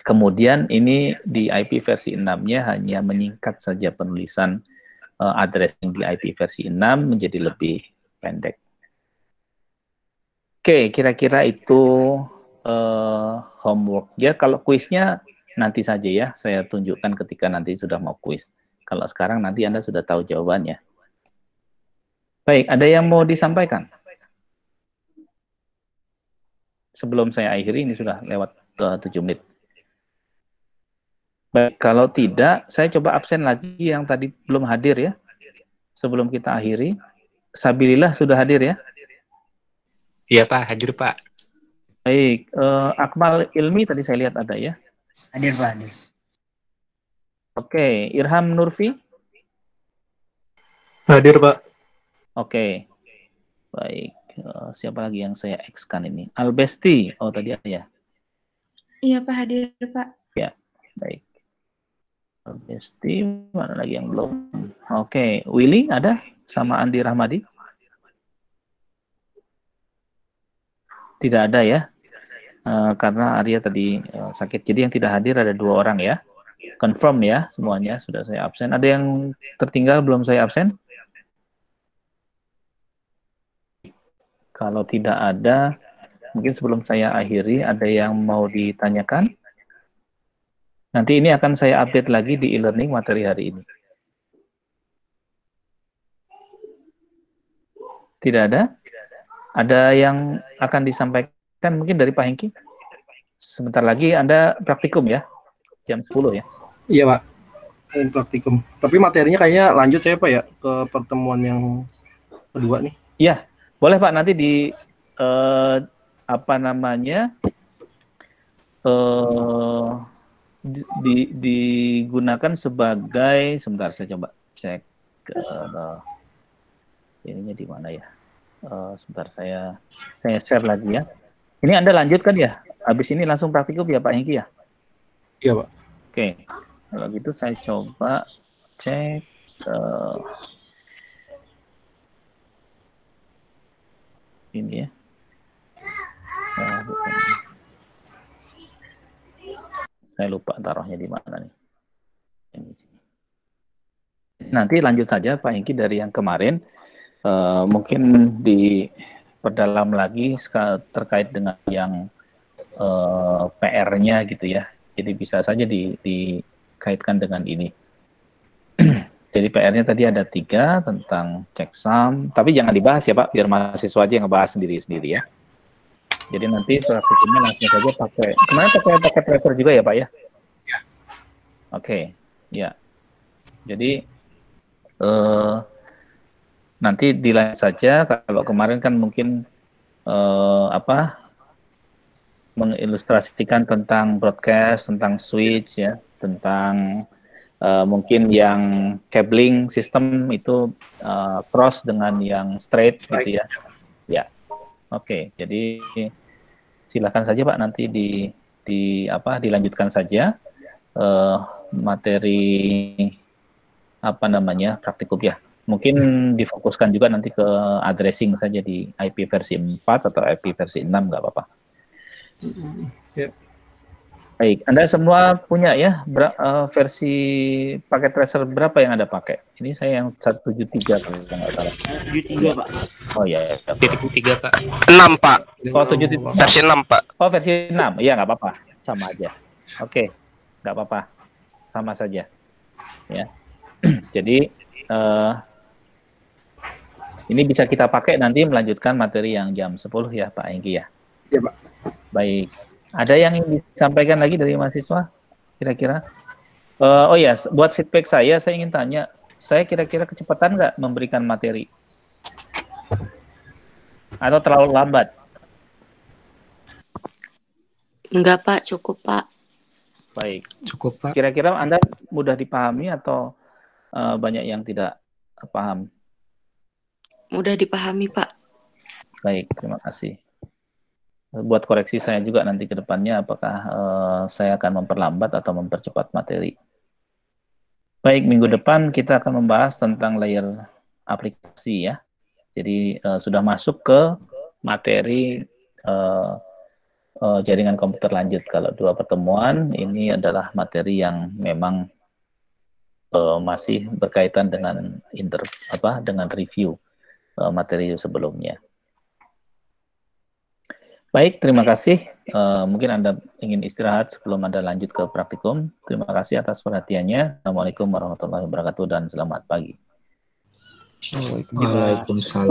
Kemudian ini di IP versi 6-nya hanya menyingkat saja penulisan addressing di IP versi 6 menjadi lebih pendek. Oke, kira-kira itu homework ya. Kalau kuisnya nanti saja ya, saya tunjukkan ketika nanti sudah mau kuis. Kalau sekarang nanti Anda sudah tahu jawabannya. Baik, ada yang mau disampaikan? Sebelum saya akhiri, ini sudah lewat 7 menit. Baik, kalau tidak, saya coba absen lagi yang tadi belum hadir ya. Sebelum kita akhiri. Sabilillah sudah hadir ya? Iya Pak, hadir Pak. Baik, Akmal Ilmi tadi saya lihat ada ya? Hadir Pak, hadir. Oke, Irham Nurfi? Hadir Pak. Oke, baik. Siapa lagi yang saya X-kan ini? Albesti, oh tadi ada ya? Iya Pak, hadir Pak. Ya, baik. Albesti, mana lagi yang belum? Oke, Willy ada? Sama Andi Rahmadi? Tidak ada ya? Karena Arya tadi sakit. Jadi yang tidak hadir ada 2 orang ya. Confirm ya semuanya, sudah saya absen. Ada yang tertinggal belum saya absen? Kalau tidak ada, mungkin sebelum saya akhiri, ada yang mau ditanyakan? Nanti ini akan saya update lagi di e-learning materi hari ini. Tidak ada? Ada yang akan disampaikan mungkin dari Pak Hengki? Sebentar lagi Anda praktikum ya? Jam 10 ya? Iya Pak, praktikum. Tapi materinya kayaknya lanjut saya Pak ya, ke pertemuan yang kedua nih. Iya, boleh Pak, nanti di apa namanya digunakan sebagai, sebentar saya coba cek ininya di mana ya. Sebentar saya share lagi ya. Ini Anda lanjutkan ya? Habis ini langsung praktikum ya Pak Hengki ya? Iya Pak. Oke, kalau gitu saya coba cek ini ya. Saya lupa taruhnya di mana nih. Nanti lanjut saja Pak Hengki dari yang kemarin. Mungkin diperdalam lagi terkait dengan yang PR-nya gitu ya. Jadi bisa saja dikaitkan dengan ini. Jadi PR-nya tadi ada 3 tentang checksum, tapi jangan dibahas ya Pak, biar mahasiswa aja yang ngebahas sendiri-sendiri ya. Jadi nanti praktikumnya langsung saja pakai, kemarin pakai tracker juga ya Pak ya? Oke, ya. Jadi nanti dilanjut saja. Kalau kemarin kan mungkin mengilustrasikan tentang broadcast, tentang switch ya, tentang mungkin yang cabling sistem itu cross dengan yang straight gitu ya. Ya. Oke, jadi silakan saja Pak nanti dilanjutkan saja materi praktikum ya. Mungkin difokuskan juga nanti ke addressing saja di IP versi 4 atau IP versi 6, nggak apa-apa. Ya. Baik, Anda semua punya ya versi paket tracer berapa yang Anda pakai? Ini saya yang 173 kalau nggak salah. 73 Pak. Oh iya, 73 Pak. 6 Pak. Oh 73. Versi 6 Pak. Oh versi 6, iya nggak apa-apa, sama aja. Oke, nggak apa-apa, sama saja. Ya, jadi ini bisa kita pakai nanti melanjutkan materi yang jam 10 ya Pak Hengki ya. Iya Pak. Baik. Ada yang ingin disampaikan lagi dari mahasiswa? Kira-kira? Oh ya, buat feedback saya ingin tanya, saya kira-kira kecepatan nggak memberikan materi? Atau terlalu lambat? Enggak, Pak. Cukup, Pak. Baik. Cukup, Pak. Kira-kira Anda mudah dipahami atau banyak yang tidak paham? Mudah dipahami, Pak. Baik, terima kasih. Buat koreksi saya juga nanti ke depannya apakah saya akan memperlambat atau mempercepat materi. Baik, minggu depan kita akan membahas tentang layer aplikasi ya. Jadi sudah masuk ke materi jaringan komputer lanjut. Kalau 2 pertemuan ini adalah materi yang memang masih berkaitan dengan dengan review materi sebelumnya. Baik, terima kasih. Mungkin Anda ingin istirahat sebelum Anda lanjut ke praktikum. Terima kasih atas perhatiannya. Assalamualaikum warahmatullahi wabarakatuh dan selamat pagi. Waalaikumsalam.